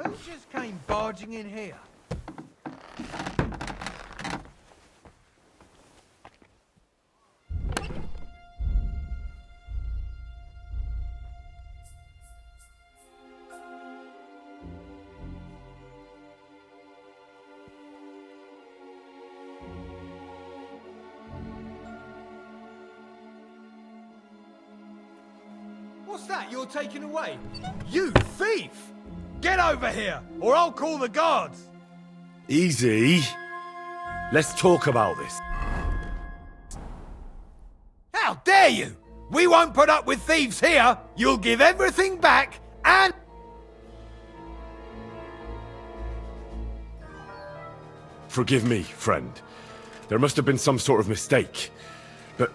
Who just came barging in here? What's that you're taking away? You thief! Get over here, or I'll call the guards! Easy. Let's talk about this. How dare you! We won't put up with thieves here! You'll give everything back, and... Forgive me, friend. There must have been some sort of mistake. But,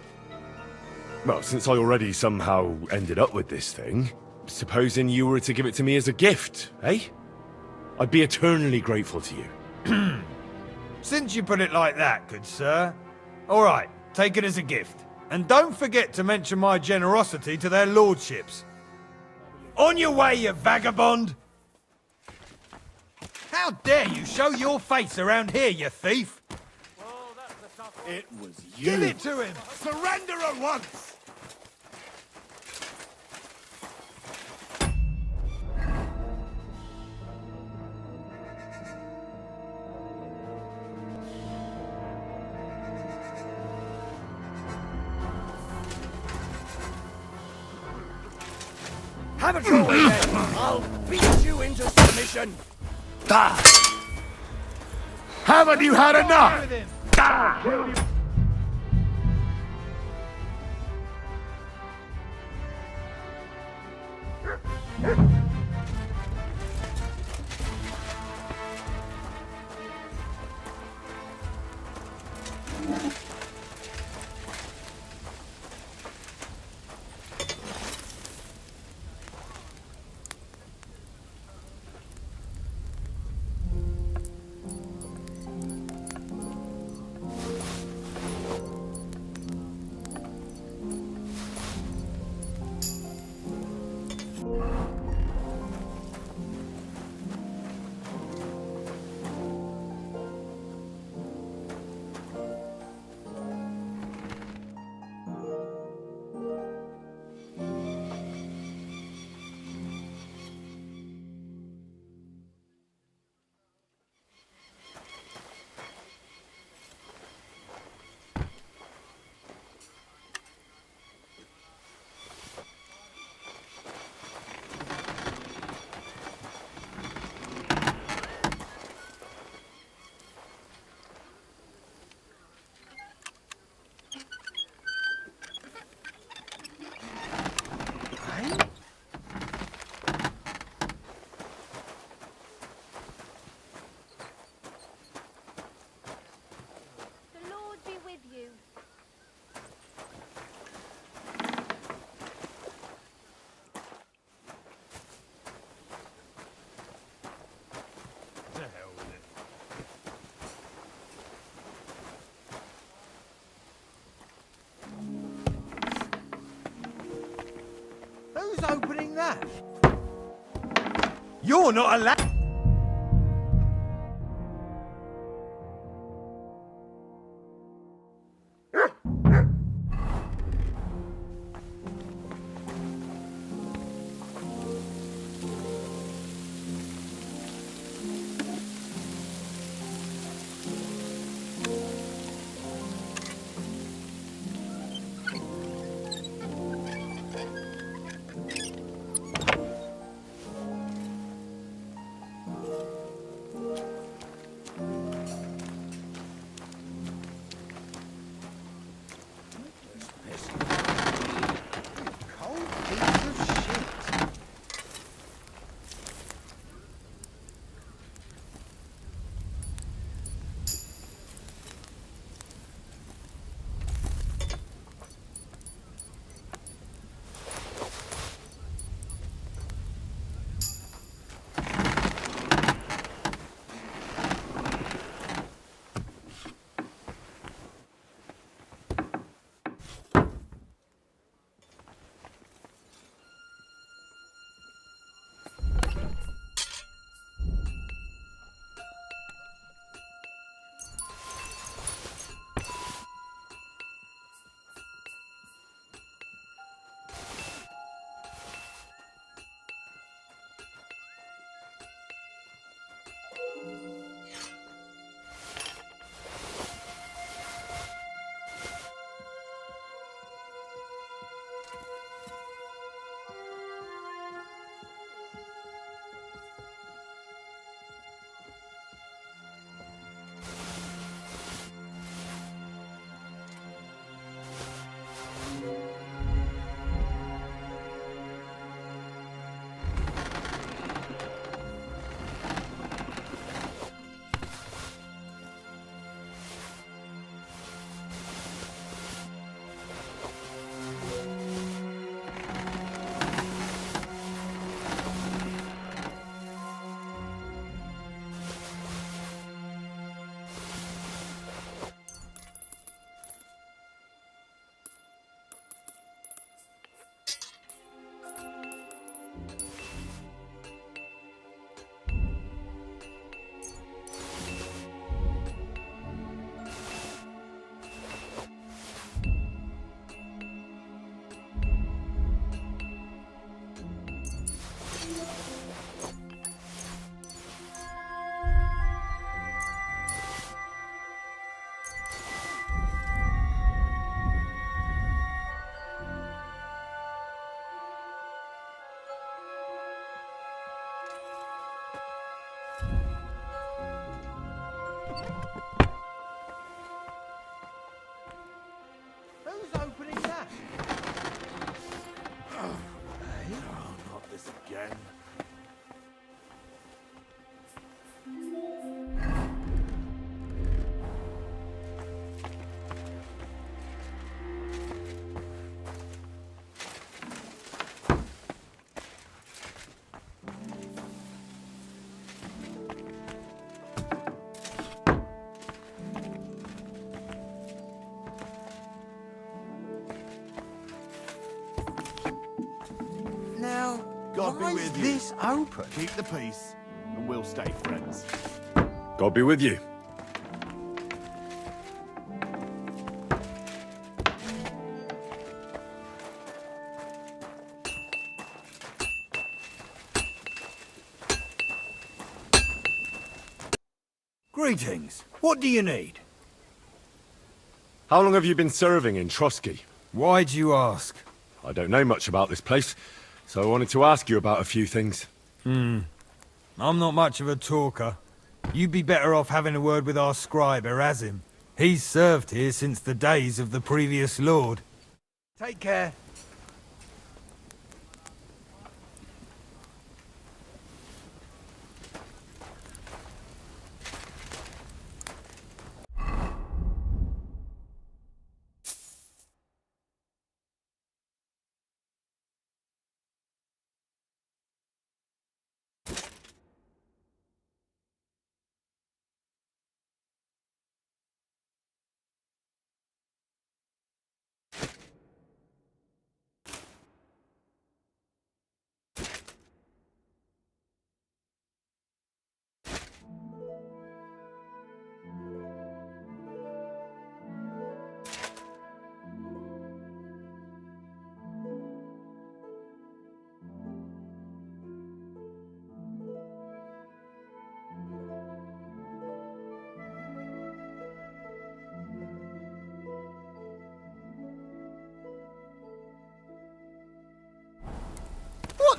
well, since I already somehow ended up with this thing, supposing you were to give it to me as a gift, eh? I'd be eternally grateful to you. Since you put it like that, good sir. All right, take it as a gift. And don't forget to mention my generosity to their lordships. On your way, you vagabond! How dare you show your face around here, you thief! It was you. Give it to him! Surrender at once! Have it your way then! I'll beat you into submission! Haven't you had enough? Who's opening that? You're not allowed. Who's opening that? Oh, not this again. Now, God be why is with you. this open? Keep the peace, and we'll stay friends. God be with you. Greetings. What do you need? How long have you been serving in Trusky? Why do you ask? I don't know much about this place, so I wanted to ask you about a few things. I'm not much of a talker. You'd be better off having a word with our scribe, Erasim. He's served here since the days of the previous lord. Take care.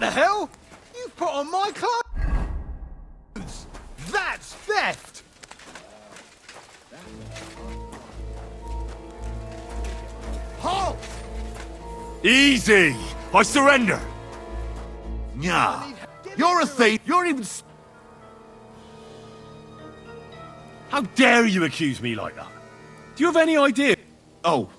the hell? You put on my clothes! That's theft! Halt! Easy! I surrender! Nah. You're a thief! You're even... How dare you accuse me like that? Do you have any idea? Oh.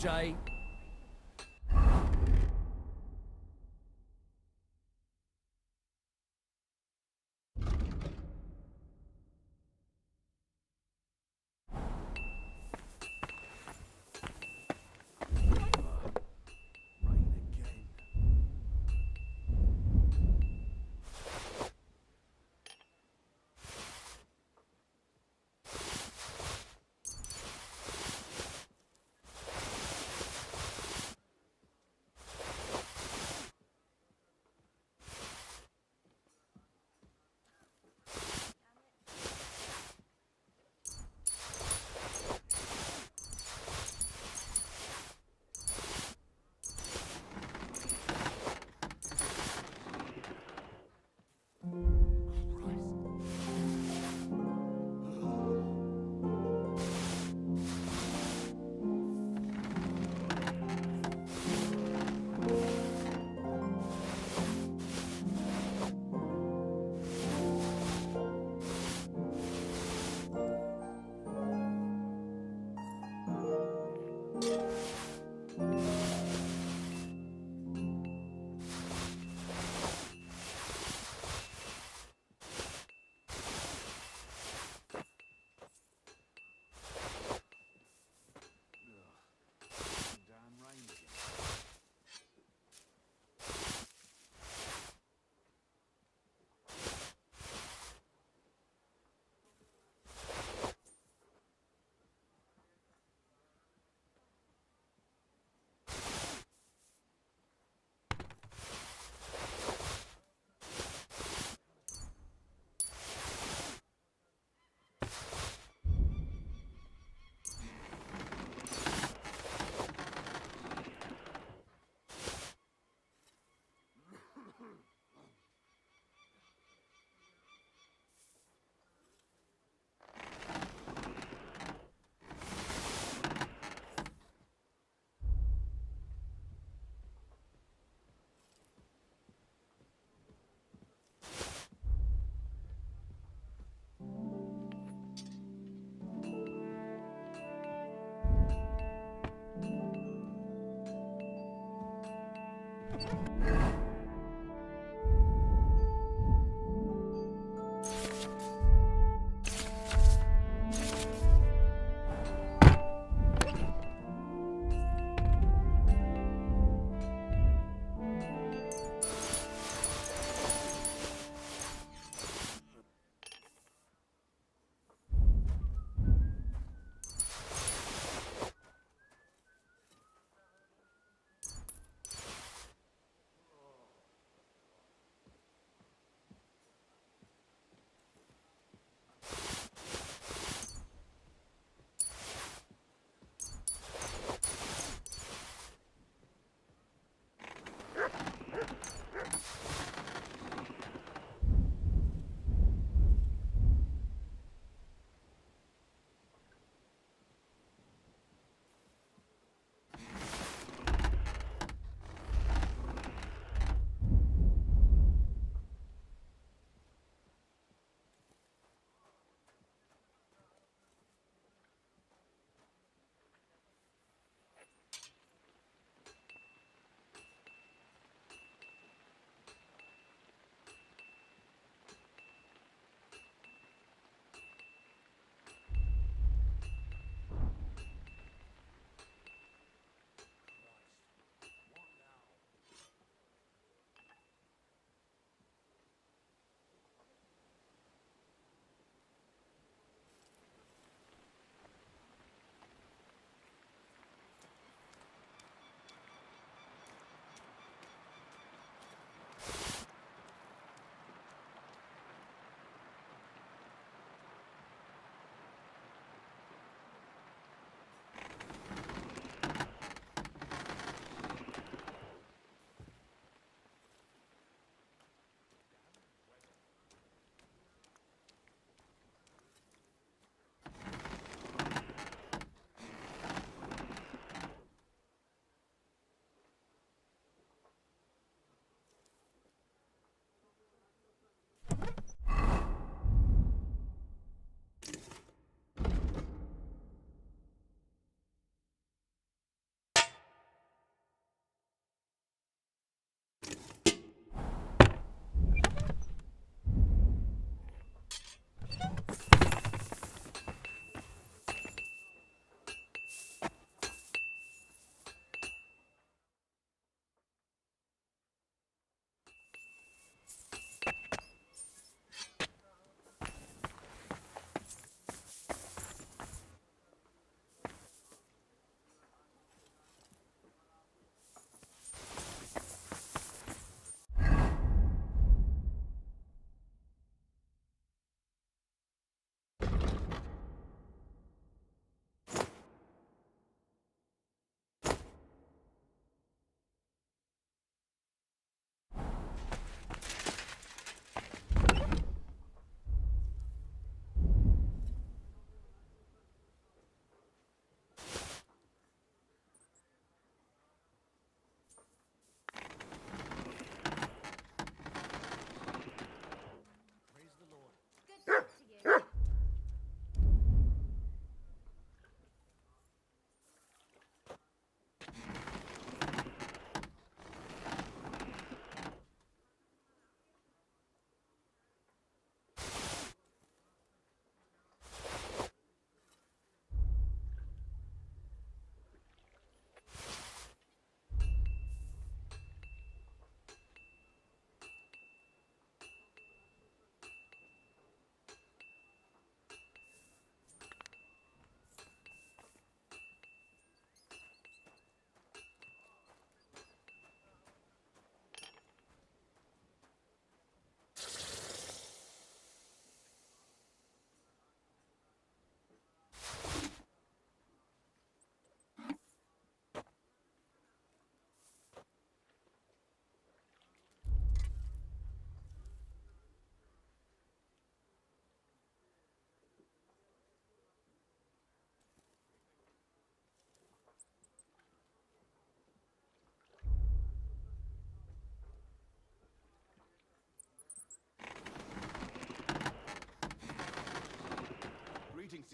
Jay.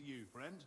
you, friend.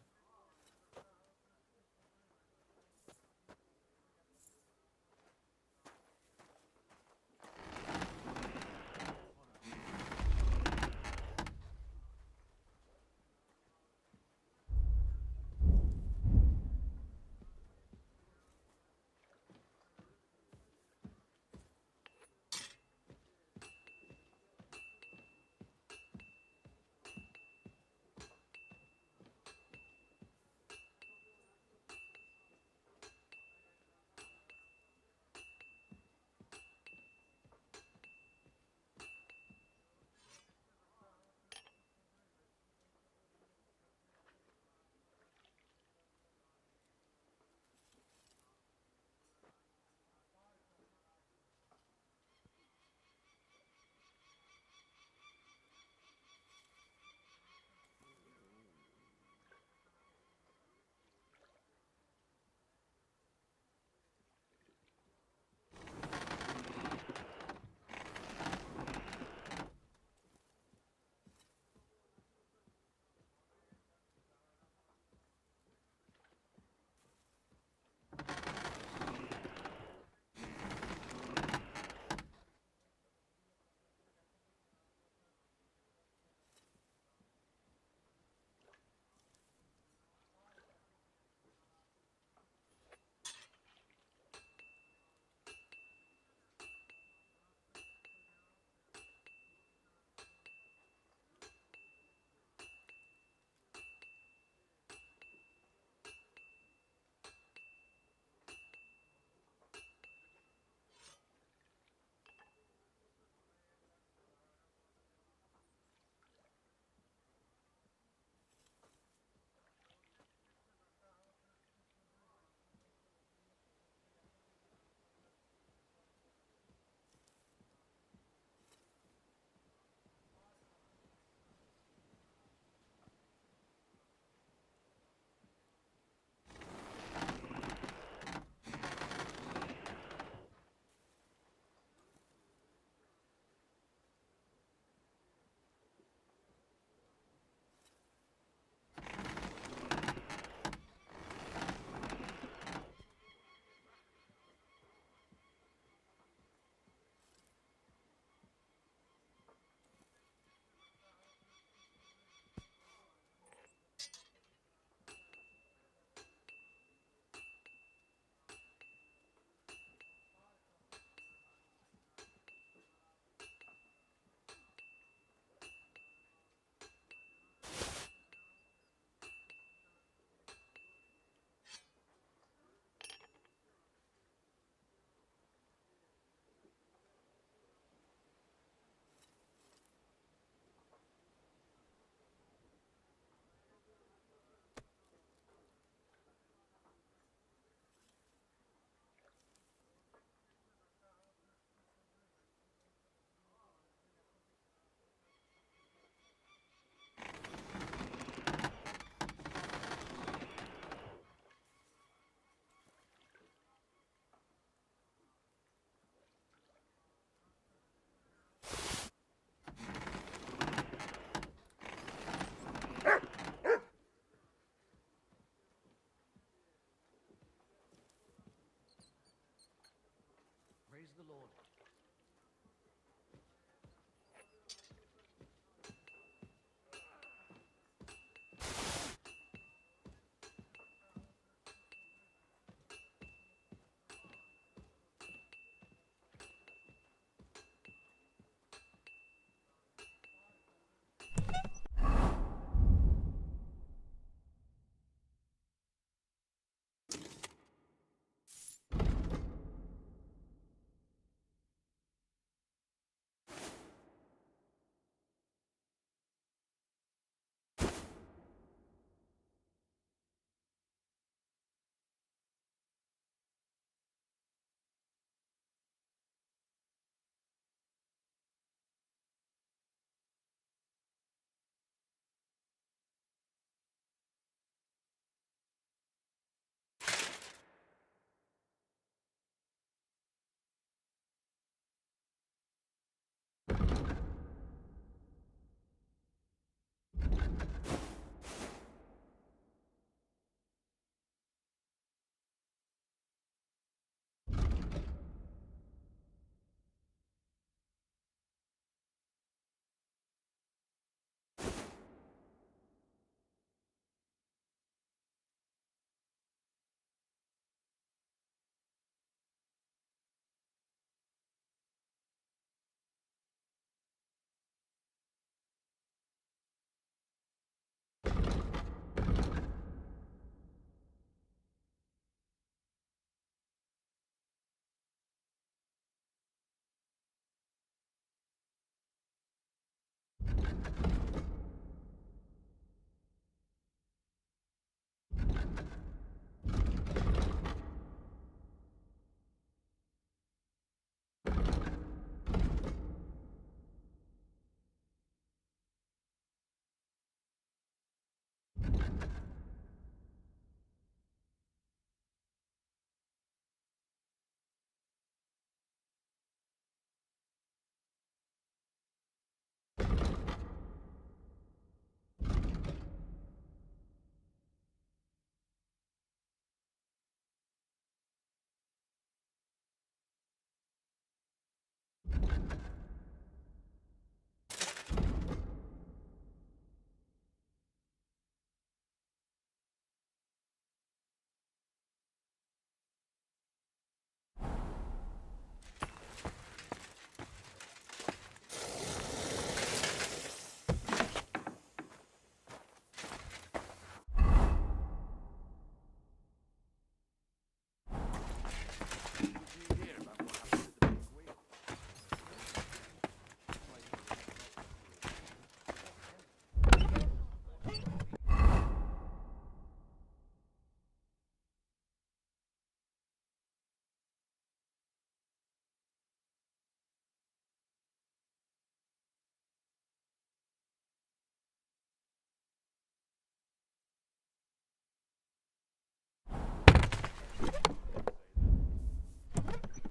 Praise the Lord.